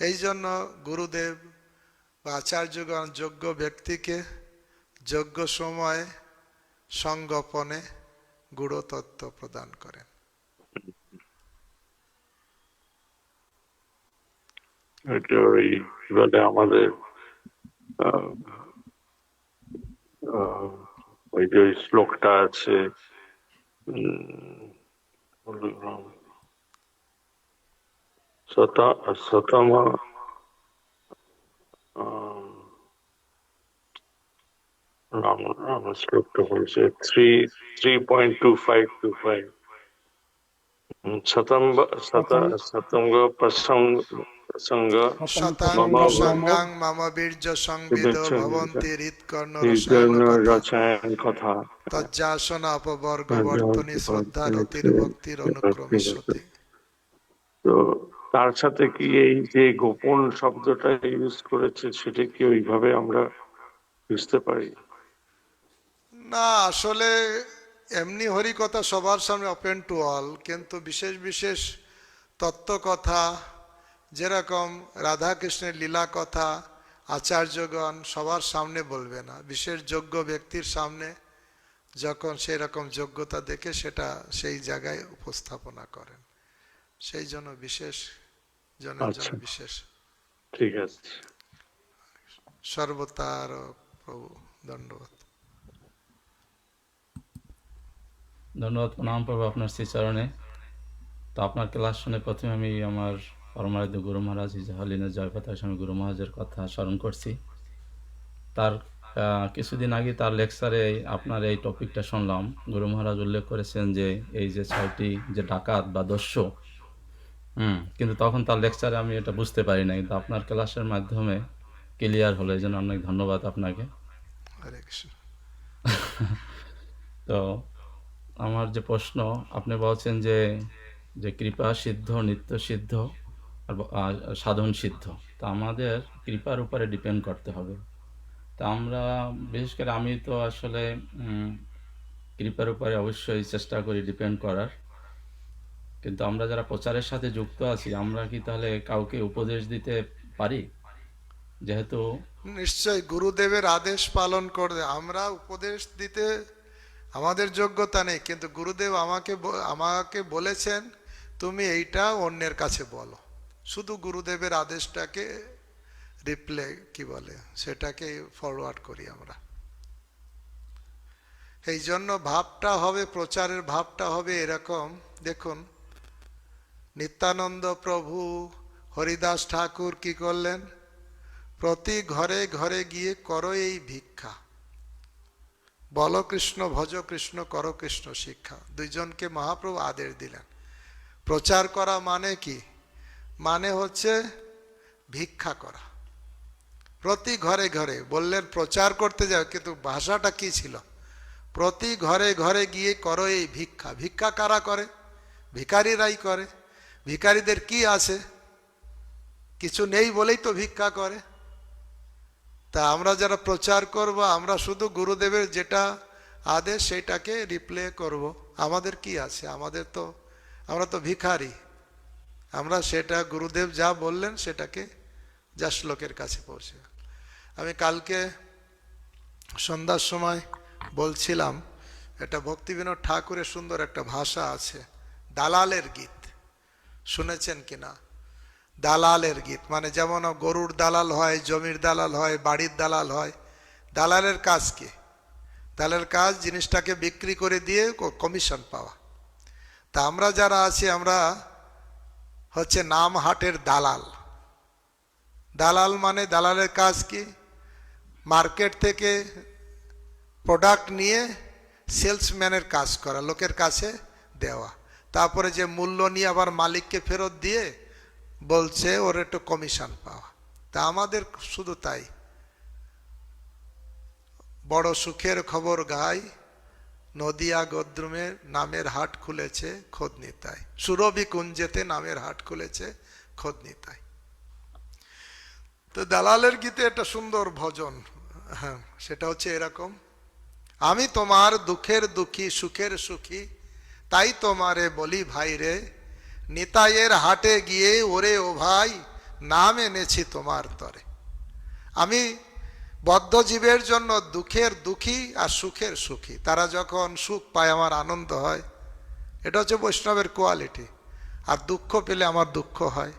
[SPEAKER 1] এই জন্য গুরুদেব বা আচার্যগণ যোগ্য ব্যক্তিকে যোগ্য সময়ে সংগোপনে গূঢ়তত্ত্ব প্রদান করেন।
[SPEAKER 3] এটা ওই কি বলে আমাদের আহ, আহ, ওই যে ওই শ্লোকটা আছে শতম রাম রাম শ্লোকটা বলছে 3.2525 শতঙ্গ প্রসঙ্গ
[SPEAKER 1] শতাং
[SPEAKER 3] মম
[SPEAKER 1] প্রসঙ্গাং মম বীর্য সংবিদ ভবন্তি হৃৎকর্ণ রসায়ন কথা
[SPEAKER 3] রসায়ন কথা
[SPEAKER 1] তজ্জাসন অপবর্গ বর্তনী শ্রদ্ধা রতির ভক্তির অনুক্রমিষ্যতি।
[SPEAKER 3] তো তার সাথে কি এই যে গোপন শব্দটা ইউজ করেছে সেটা কি ওইভাবে আমরা বুঝতে পারি?
[SPEAKER 1] না, আসলে এমনি হরি কথা সবার সামনে ওপেন টু অল, কিন্তু বিশেষ বিশেষ তত্ত্ব কথা যেরকম রাধা কৃষ্ণের লীলা কথা আচার্যগণ সবার সামনে বলবে না, বিশেষ যোগ্য ব্যক্তির সামনে যখন সেই রকম যোগ্যতা দেখে সেটা সেই জায়গায় উপস্থাপনা করেন। সেই জন্য বিশেষ জনের জন্য বিশেষ।
[SPEAKER 3] ঠিক আছে,
[SPEAKER 1] সর্বতার প্রভু দণ্ডবত।
[SPEAKER 4] ধন্যবাদ, প্রণাম প্রভু আপনার শ্রীচরণে। তো আপনার ক্লাস শুনে প্রথমে আমি আমার পরমারাধ্য গুরু মহারাজ ইজাহালিনের জয়পাতার স্বামী গুরু মহারাজের কথা স্মরণ করছি। তার কিছুদিন আগে তার লেকচারে আপনার এই টপিকটা শুনলাম। গুরু মহারাজ উল্লেখ করেছেন যে এই যে 6টি যে ডাকাত বা দস্যু, কিন্তু তখন তার লেকচারে আমি এটা বুঝতে পারি না, কিন্তু আপনার ক্লাসের মাধ্যমে ক্লিয়ার হলো, এই জন্য অনেক ধন্যবাদ আপনাকে।
[SPEAKER 1] হরে কৃষ্ণ।
[SPEAKER 4] তো আমার যে প্রশ্ন, আপনি বলছেন যে যে কৃপা সিদ্ধ, নিত্য সিদ্ধ আর সাধন সিদ্ধ, তা আমাদের কৃপার উপরে ডিপেন্ড করতে হবে। তা আমরা বিশেষ করে আমি তো আসলে কৃপার উপরে অবশ্যই চেষ্টা করি ডিপেন্ড করার, কিন্তু আমরা যারা প্রচারের সাথে যুক্ত আছি আমরা কি তাহলে কাউকে উপদেশ দিতে পারি? যেহেতু
[SPEAKER 1] নিশ্চয় গুরুদেবের আদেশ পালন করে। আমরা উপদেশ দিতে আমাদের যোগ্যতা নেই, কিন্তু গুরুদেব আমাকে বলেছেন তুমি এইটা অন্যের কাছে বলো। শুধু গুরুদেবের আদেশটাকে রিপ্লে কি বলে সেটাকে ফরওয়ার্ড করি আমরা। এই জন্য ভাবটা হবে, প্রচারের ভাবটা হবে এরকম। দেখুন নিত্যানন্দ প্রভু হরিদাস ঠাকুর কি করলেন, প্রতি ঘরে ঘরে গিয়ে করো এই ভিক্ষা, বলো কৃষ্ণ ভজ কৃষ্ণ করো কৃষ্ণ শিক্ষা। দুইজনকে মহাপ্রভু আদেশ দিলেন। প্রচার করা মানে কি? মানে হচ্ছে ভিক্ষা করা। প্রতি ঘরে ঘরে বললেন প্রচার করতে যাও, কিন্তু ভাষাটা কি ছিল? প্রতি ঘরে ঘরে গিয়ে করো এই ভিক্ষা। ভিক্ষা কারা করে? ভিখারিরাই করে। ভিখারিদের কি আছে? কিছু নেই বলেই তো ভিক্ষা করে। তা আমরা যারা প্রচার করব আমরা শুধু গুরুদেবের যেটা আদেশ সেটাকে রিপ্লে করব। আমাদের কি আছে? আমরা তো ভিখারি। আমরা সেটা গুরুদেব যা বললেন সেটাকে যা শ্লোকের কাছে পৌঁছে। আমি কালকে সন্ধ্যার সময় বলছিলাম, এটা ভক্তিবিনোদ ঠাকুরের সুন্দর একটা ভাষা আছে, দালালের গীত। শুনেছেন কিনা? দালালের গীত মানে যেমন গরুর দালাল হয়, জমির দালাল হয়, বাড়ির দালাল হয়। দালালের কাজ কি? দালালের কাজ জিনিসটাকে বিক্রি করে দিয়ে কমিশন পাওয়া। তা আমরা যারা আছি আমরা হচ্ছে নাম হাটের দালাল। দালাল মানে দালালের কাজ কি? মার্কেট থেকে প্রোডাক্ট নিয়ে সেলসম্যানের কাজ করা, লোকের কাছে দেওয়া, তারপরে যে মূল্য নিয়ে আবার মালিককে ফেরত দিয়ে বলছে ওর একটু কমিশন পাওয়া। তা আমাদের শুধু তাই। বড় সুখের খবর গাই, নদিয়া গদ্রুমে নামের হাট খুলেছে খোদ নিতাই, সুরভি কুঞ্জেতে নামের হাট খুলেছে খোদ নিতাই। তো দালালের গীতে একটা সুন্দর ভজন, হ্যাঁ, সেটা হচ্ছে এরকম: আমি তোমার দুঃখের দুঃখী সুখের সুখী, তাই তোমারে বলি ভাই রে, নিতাইয়ের হাটে গিয়ে ওরে ও ভাই, নাম এনেছি তোমার তরে। আমি বদ্ধজীবের জন্য দুঃখের দুঃখী আর সুখের সুখী। তারা যখন সুখ পায় আমার আনন্দ হয়, এটা হচ্ছে বৈষ্ণবের কোয়ালিটি। আর দুঃখ পেলে আমার দুঃখ হয়,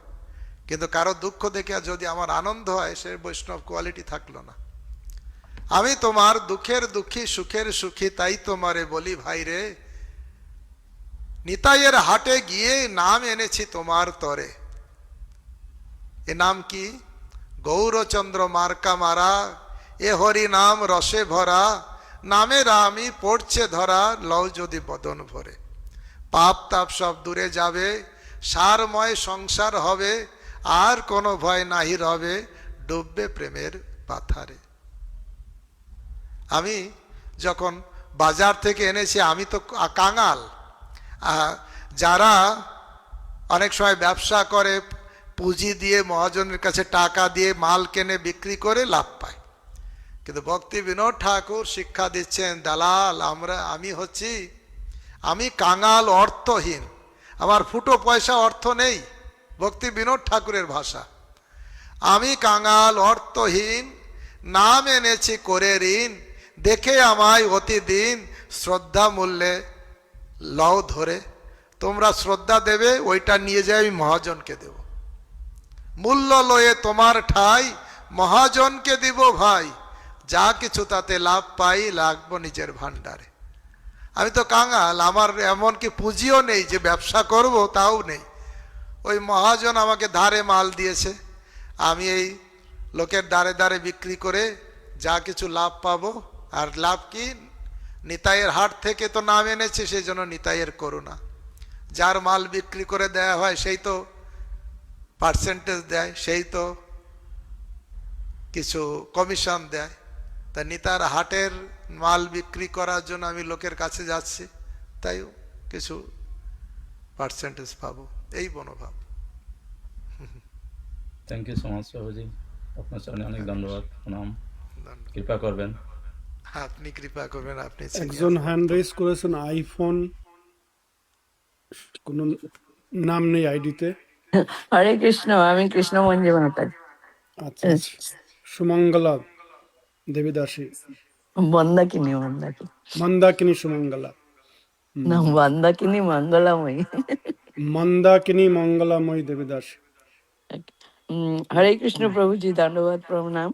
[SPEAKER 1] কিন্তু কারো দুঃখ দেখে যদি আমার আনন্দ হয়, সে বৈষ্ণব কোয়ালিটি থাকলো না। আমি তোমার দুঃখের দুঃখী সুখের সুখী, তাই তোমারে বলি ভাই রে, নিতাইয়ের হাটে গিয়ে নাম এনেছি তোমার তরে। এ নাম কি? গৌরচন্দ্র মার্কা মারা, এ হরি নাম রসে ভরা, নামের আমি পড়ছে ধরা, লও যদি বদন ভরে। পাপ তাপ সব দূরে যাবে, সারময় সংসার হবে, আর কোনো ভয় নাহি রবে, ডুববে প্রেমের পাথারে। আমি যখন বাজার থেকে এনেছি, আমি তো কাঙাল। যারা অনেক সময় ব্যবসা করে, পুঁজি দিয়ে মহাজনের কাছে টাকা দিয়ে মাল কেনে বিক্রি করে লাভ পায়, কিন্তু ভক্তি বিনোদ ঠাকুর শিক্ষা দিচ্ছেন, দালাল আমি কাঙাল, অর্থহীন, আমার ফুটো পয়সা অর্থ নেই। ভক্তি বিনোদ ঠাকুরের ভাষা, আমি কাঙাল অর্থহীন, নাম এনেছি করে ঋণ, দেখে আমায় অতিদিন, শ্রদ্ধা মূল্যে লও ধরে। তোমরা শ্রদ্ধা দেবে, ওইটা নিয়ে যাই আমি মহাজনকে দেব। মূল্য লয়ে তোমার ঠাই, মহাজনকে দিব ভাই, যা কিছু তাতে লাভ পাই, লাগবো নিজের ভান্ডারে। আমি তো কাঙাল, আমার এমনকি পুঁজিও নেই যে ব্যবসা করব, তাও নেই। ওই মহাজন আমাকে ধারে মাল দিয়েছে, আমি এই লোকের দ্বারে দ্বারে বিক্রি করে যা কিছু লাভ পাবো। আর লাভ কি? নিতাইয়ের হাট থেকে তো নাম এনেছে, সেই জন্য নিতাইয়ের করুণা। যার মাল বিক্রি করে দেয়া হয়, সেই তো পার্সেন্টেজ দেয়, সেই তো কিছু কমিশন দেয়। তা নিতার হাটের মাল বিক্রি করার জন্য আমি লোকের কাছে যাচ্ছি, তাই কিছু পার্সেন্টেজ পাবো, এই মনোভাব।
[SPEAKER 4] থ্যাংক ইউ সো মাচ প্রভুজি, আপনার চরণে অনেক ধন্যবাদ, প্রণাম, কৃপা করবেন।
[SPEAKER 1] আপনি কৃপা করবেন, আপনি
[SPEAKER 2] একজন হ্যান্ড রেজ করেছেন আইফোন, কোনো নাম নেই আইডিতে।
[SPEAKER 5] হরে কৃষ্ণ, আমি কৃষ্ণ মঞ্জুনাথ।
[SPEAKER 2] আচ্ছা আচ্ছা। সুমঙ্গলা দেবীদাসী,
[SPEAKER 5] মন্দাকিনী
[SPEAKER 2] মন্দাকিনী সুমঙ্গলা,
[SPEAKER 5] না, মন্দাকিনী মঙ্গলাময়ী।
[SPEAKER 2] মন্দাকিনী মঙ্গলাময়ী দেবীদাসী।
[SPEAKER 5] হরে কৃষ্ণ প্রভুজি, ধন্যবাদ, প্রণাম।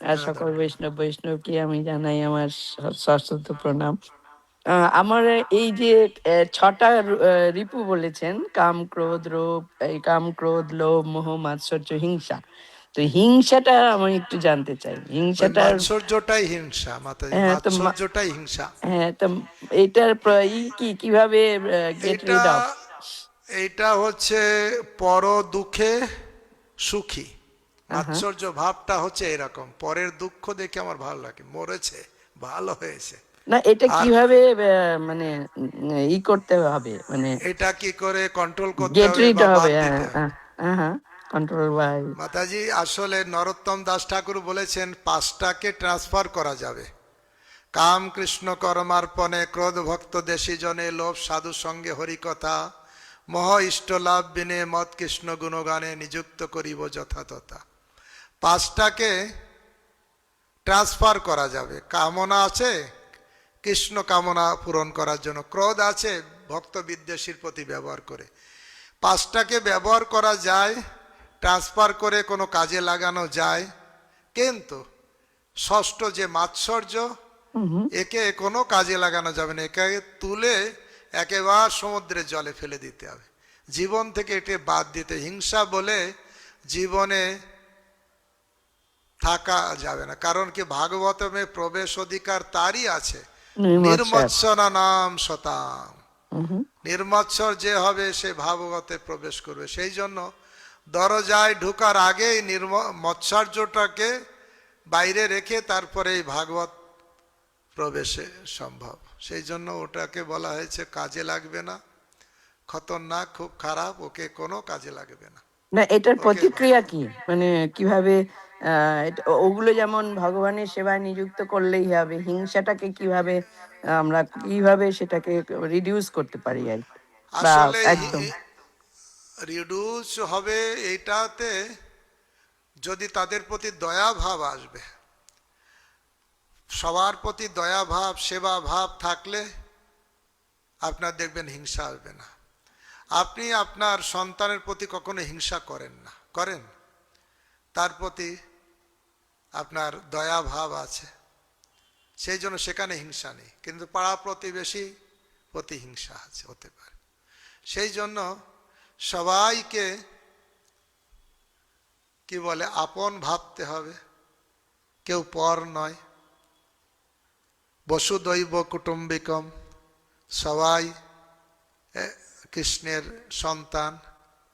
[SPEAKER 5] আর সকল বৈষ্ণবকে আমি জানাই আমার সশ্রদ্ধ প্রণাম। আমার এই যে 6টা রিপু বলেছেন, কাম ক্রোধ রূপ, এই কাম ক্রোধ লোভ মোহ মাৎসর্য হিংসা। তো হিংসাটা আমি একটু জানতে চাই, হিংসাটার।
[SPEAKER 1] মাৎসর্যটাই হিংসা মাতাজি,
[SPEAKER 5] হ্যাঁ, তো
[SPEAKER 1] মাৎসর্যটাই হিংসা।
[SPEAKER 5] হ্যাঁ, তো এইটার কিভাবে গেট
[SPEAKER 1] এটা
[SPEAKER 5] রিড অফ?
[SPEAKER 1] এইটা হচ্ছে পর দুঃখে সুখী। মাৎসর্য ভাবটা হচ্ছে এরকম, পরের দুঃখ দেখে আমার ভালো লাগে, মরেছে, ভালো হয়েছে।
[SPEAKER 5] না, এটা কিভাবে মানে করতে হবে, মানে
[SPEAKER 1] এটা কি করে কন্ট্রোল করতে
[SPEAKER 5] গেট
[SPEAKER 1] হবে
[SPEAKER 5] রিড
[SPEAKER 1] বা
[SPEAKER 5] হবে?
[SPEAKER 1] বাদ দিতে হবে?
[SPEAKER 5] হ্যাঁ, কন্ট্রোল বাই
[SPEAKER 1] মাতাজি, আসলে নরোত্তম দাস ঠাকুর বলেছেন 5টাকে ট্রান্সফার করা যাবে। কাম কৃষ্ণ কর্মার্পণে, ক্রোধ ভক্ত দেশী জনে, লোভ সাধু সঙ্গে হরিকথা, মহ ইষ্ট লাভ বিনে, মত কৃষ্ণ গুণগানে, নিযুক্ত করিব যথাতথা। 5টাকে ট্রান্সফার করা যাবে। কামনা আছে কৃষ্ণ কামনা পূরণ করার জন্য, ক্রোধ আছে ভক্ত বিদ্বেষীর প্রতি ব্যবহার করে। 5টাকে ব্যবহার করা যায়, ট্রান্সফার করে কোনো কাজে লাগানো যায়, কিন্তু ষষ্ঠ যে মাৎসর্য, একে কোনো কাজে লাগানো যাবে না। একে তুলে একেবারে সমুদ্রের জলে ফেলে দিতে হবে, জীবন থেকে এটি বাদ দিতে। হিংসা বলে জীবনে থাকা যাবে না, কারণ কি ভাগবতমে প্রবেশ অধিকার তারই আছে, নির্মৎসনা নাম শতাম। নির্মৎসর যে হবে সে ভাগবতে প্রবেশ করবে। সেই জন্য দরজায় ঢোকার আগেই মৎসর্যটাকে বাইরে রেখে তারপরে এই ভাগবত প্রবেশে সম্ভব। সেই জন্য ওটাকে বলা হয়েছে কাজে লাগবে না, খতরনাক, খুব খারাপ, ওকে কোনো কাজে লাগবে না।
[SPEAKER 5] না, এটার প্রতিক্রিয়া কি, মানে কিভাবে ওগুলো যেমন ভগবানের সেবায় নিযুক্ত করলেই হবে, হিংসাটাকে কিভাবে আমরা কিভাবে সেটাকে রিডিউস করতে পারি আর কি, বা
[SPEAKER 1] আসলে
[SPEAKER 5] একদম।
[SPEAKER 1] রিডিউস হবে এইটাতে যদি তাদের প্রতি দয়া ভাব আসবে। সবার প্রতি দয়া ভাব, সেবা ভাব থাকলে আপনার দেখবেন হিংসা আসবে না। আপনি আপনার সন্তানের প্রতি কখনো হিংসা করেন না, করেন? তার প্রতি আপনার দয়া ভাব আছে, সেই জন্য সেখানে হিংসা নেই। কিন্তু পাড়া প্রতিবেশী প্রতি হিংসা আছে, হতে পারে। সেই জন্য সবাইকে কি বলে, আপন ভাবতে হবে, কেউ পর নয়। বসুদৈব কুটুম্বিকম, সবাই কৃষ্ণের সন্তান,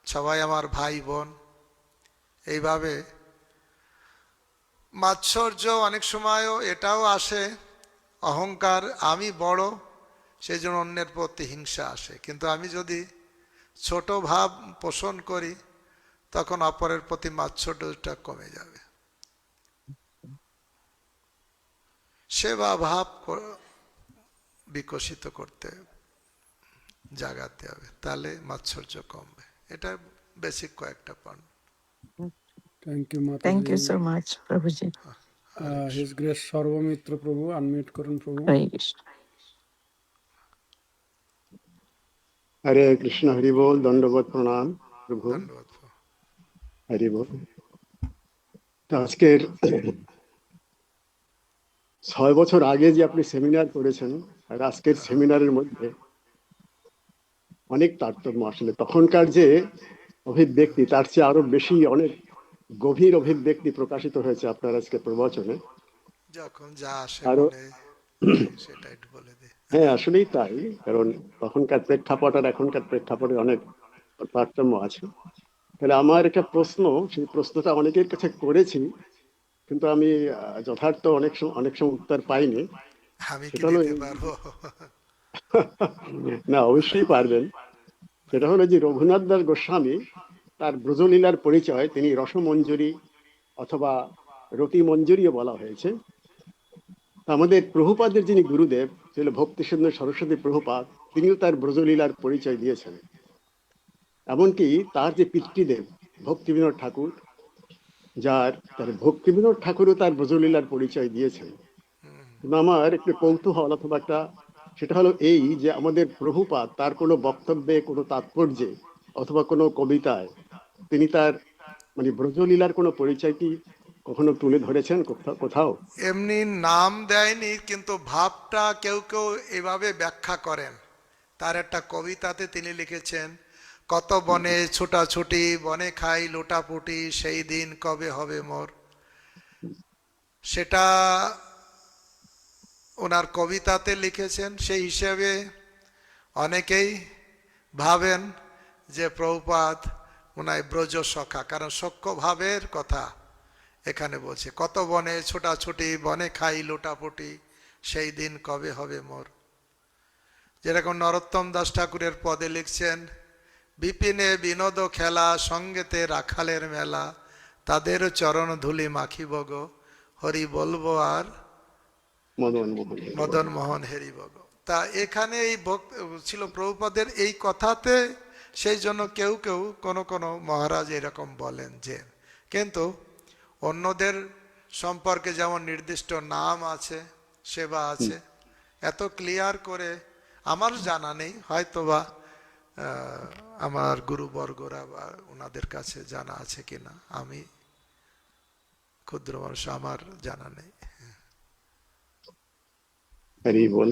[SPEAKER 1] সবাই আমার ভাই বোন। এইভাবে মাৎসর্য অনেক সময়ও এটাও আসে, অহংকার, আমি বড়, সেই জন্য অন্যের প্রতি হিংসা আসে। কিন্তু আমি যদি ছোট ভাব পোষণ করি, তখন অপরের প্রতি মাৎসর্যটা কমে যাবে। সেবা ভাব বিকশিত করতে, জাগাতে হবে, তাহলে মাৎসর্য কমবে। এটা বেসিক কয়েকটা point.
[SPEAKER 2] Thank you
[SPEAKER 5] thank
[SPEAKER 2] Mataji.
[SPEAKER 5] You so much Prabhuji.
[SPEAKER 2] His grace Sarvamitra Prabhu, unmute করুন প্রভু।
[SPEAKER 5] হরে কৃষ্ণ।
[SPEAKER 6] হরে কৃষ্ণ, হরি বল, দণ্ডবোধ প্রণাম প্রভু,
[SPEAKER 1] ধন্যবাদ।
[SPEAKER 6] হরি বল। আজকের 6 বছর আগে যে আপনি সেমিনার করেছেন আর আজকের সেমিনারের মধ্যে অনেক তারতম্য। আসলে তখনকার যে অভিব্যক্তি তার চেয়ে আরো বেশি অনেক গভীর অভিব্যক্তি প্রকাশিত হয়েছে আপনার আজকে প্রবচনে।
[SPEAKER 1] যখন যা আসে
[SPEAKER 6] আরো
[SPEAKER 1] মনে সেটা একটু বলে দে।
[SPEAKER 6] হ্যাঁ, আসলেই তাই। কারণ তখনকার প্রেক্ষাপট আর এখনকার প্রেক্ষাপটে অনেক তারতম্য আছে। তাহলে আমার একটা প্রশ্ন, সেই প্রশ্নটা অনেকের কাছে করেছি, কিন্তু আমি যথার্থ অনেক সময় উত্তর পাইনি।
[SPEAKER 1] আমি কি
[SPEAKER 6] সেটা হলো
[SPEAKER 1] দিতে পারবো?
[SPEAKER 6] না, অবশ্যই পারবেন। সেটা হলো যে রঘুনাথ দাস গোস্বামী তার ব্রজলীলার পরিচয় তিনি রসমঞ্জরি অথবা রতি মঞ্জরিও বলা হয়েছে। আমাদের প্রভুপাদের যিনি গুরুদেব ছিল ভক্তি সুন্দর সরস্বতী প্রভুপাদ, তিনিও তার ব্রজলীলার পরিচয় দিয়েছেন। এমনকি তার যে পিতৃদেব ভক্তিবিনোদ ঠাকুর, তার ভক্তিবিনোদ ঠাকুরও তার ব্রজলীলার পরিচয় দিয়েছেন। কিন্তু আমার একটু কৌতূহল অথবা একটা, সেটা হলো এই যে আমাদের প্রভুপাদ তার কোনো বক্তব্যে, কোনো তাৎপর্যে অথবা কোনো কবিতায় তিনি তার মানে ব্রজলীলার কোনো পরিচয় কি কখনো তুলে ধরেছেন কোথাও?
[SPEAKER 1] এমনি নাম দেয়নি, কিন্তু ভাবটা কেউ কেউ এভাবে ব্যাখ্যা করেন। তার একটা কবিতাতে তিনি লিখেছেন, কত বনে ছুটাছুটি, বনে খাই লোটাপুটি, সেই দিন কবে হবে মোর। সেটা ওনার কবিতাতে লিখেছেন। সেই হিসেবে অনেকেই ভাবেন যে প্রভুপাদ ওনায় ব্রজ সখা, কারণ সখ্য ভাবের কথা এখানে বলছে। কত বনে ছোটাছুটি, বনে খাই লোটাপুটি, সেই দিন কবে হবে মোর। যেরকম নরোত্তম দাস ঠাকুরের পদে লিখছেন, বিপিনে বিনোদ খেলা, সঙ্গেতে রাখালের মেলা, তাদের চরণ ধুলি মাখিব গো, হরি বলবো আর মদন মোহন হেরিব গো। তা এখানে এই ছিল প্রভুপাদের এই কথাতে, সেই জন্য কেউ কেউ কোনো মহারাজ এরকম বলেন যে, কিন্তু অন্যদের সম্পর্কে যেমন নির্দিষ্ট নাম আছে, সেবা আছে, এত ক্লিয়ার করে আমার জানা নেই। হয়তোবা আমার গুরুবর্গরা বা ওনাদের কাছে জানা আছে কিনা, আমি ক্ষুদ্র মানুষ, আমার জানা নেই।
[SPEAKER 6] হরি বল।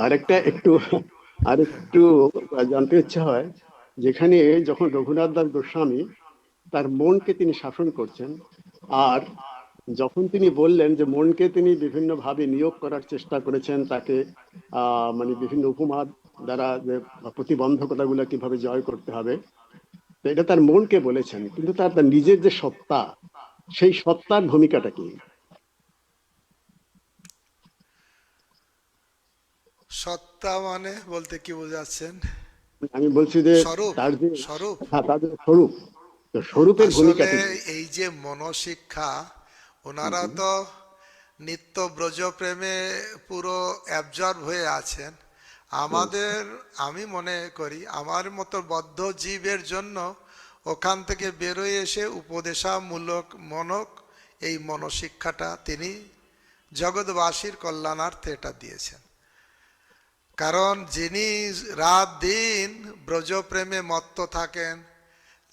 [SPEAKER 6] আরেকটা আরেকটু জানতে ইচ্ছা হয়, যেখানে যখন রঘুনাথ দাস গোস্বামী তার মনকে তিনি শাসন করছেন, আর যখন তিনি বললেন যে মনকে তিনি বিভিন্ন ভাবে নিয়োগ করার চেষ্টা করেছেন, তাকে মানে বিভিন্ন উপমা দ্বারা যে প্রতিবন্ধকতাগুলো কিভাবে জয় করতে হবে, তো এটা তার মনকে বলেছেন। কিন্তু তার নিজের যে সত্তা, সেই সত্তার ভূমিকাটা কি?
[SPEAKER 1] সত্তা মানে বলতে কি বোঝাচ্ছেন?
[SPEAKER 6] আমি বলছি যে
[SPEAKER 1] স্বরূপ,
[SPEAKER 6] তার যে
[SPEAKER 1] স্বরূপ।
[SPEAKER 6] তার যে স্বরূপ, তো স্বরূপের ভূমিকা
[SPEAKER 1] আসলে
[SPEAKER 6] কি?
[SPEAKER 1] এই যে মনশিক্ষা, ওনারা তো নিত্য ব্রজ প্রেমে পুরো অ্যাবজর্ব হয়ে আছেন। আমাদের, আমি মনে করি আমার মতো বদ্ধ জীবের জন্য ওখান থেকে বেরোয় এসে উপদেশামূলক মনক এই মনশিক্ষাটা তিনি জগৎবাসীর কল্যাণার্থে এটা দিয়েছেন। কারণ যিনি রাত দিন ব্রজপ্রেমে মত্ত থাকেন,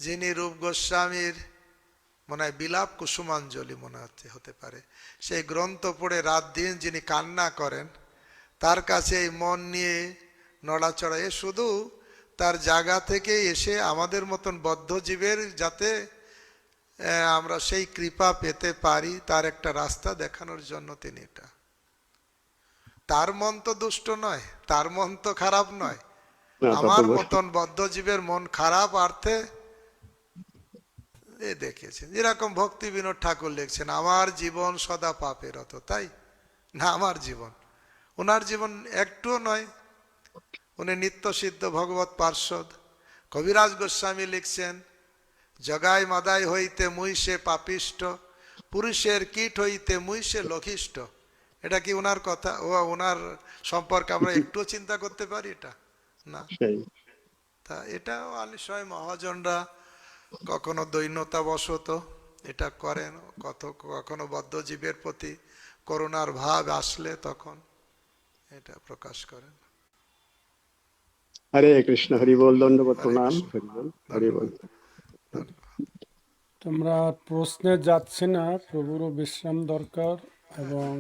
[SPEAKER 1] যিনি রূপ গোস্বামীর মনে হয় বিলাপ কুসুমাঞ্জলি মনে হতে পারে, সেই গ্রন্থ পড়ে রাত দিন যিনি কান্না করেন, তার কাছে এই মন নিয়ে নড়াচড়া, এ শুধু তার জায়গা থেকে এসে আমাদের মতন বদ্ধ জীবের যাতে আমরা সেই কৃপা পেতে পারি, তার একটা রাস্তা দেখানোর জন্য তিনি এটা। তার মন তো দুষ্ট নয়, তার মন তো খারাপ নয়।
[SPEAKER 6] না, তা তো
[SPEAKER 1] আমার
[SPEAKER 6] অবশ্যই।
[SPEAKER 1] মতন বদ্ধ জীবের মন খারাপ অর্থে এ দেখেছেন। যেরকম ভক্তি বিনোদ ঠাকুর লিখছেন, আমার জীবন সদা পাপের রত, তাই না? আমার জীবন, ওনার জীবন একটুও নয়, উনি নিত্য সিদ্ধ ভগবত পার্ষদ। কবিরাজ গোস্বামী লিখছেন, জগাই মাদাই হইতে মুই সে পাপিষ্ট, পুরুষের কীট হইতে মুই সে লঘিষ্ঠ। এটা কি ওনার কথা? ও ওনার সম্পর্কে আমরা একটুও চিন্তা করতে পারি এটা? না।
[SPEAKER 6] সেই
[SPEAKER 1] তা এটাও আলিশয় মহাজনরা কখনো দৈন্যতাবশত এটা করেন, কখনো বদ্ধজীবের প্রতি করুণার ভাব আসলে তখন এটা প্রকাশ করেন।
[SPEAKER 6] হরে কৃষ্ণ, হরি বল, দণ্ডবত
[SPEAKER 1] হরে
[SPEAKER 6] প্রণাম,
[SPEAKER 1] কৃষ্ণ।
[SPEAKER 6] হরি বল, হরি বল।
[SPEAKER 1] ধন্যবাদ।
[SPEAKER 2] তোমরা প্রশ্নে যাচ্ছে না, প্রভুরও বিশ্রাম দরকার এবং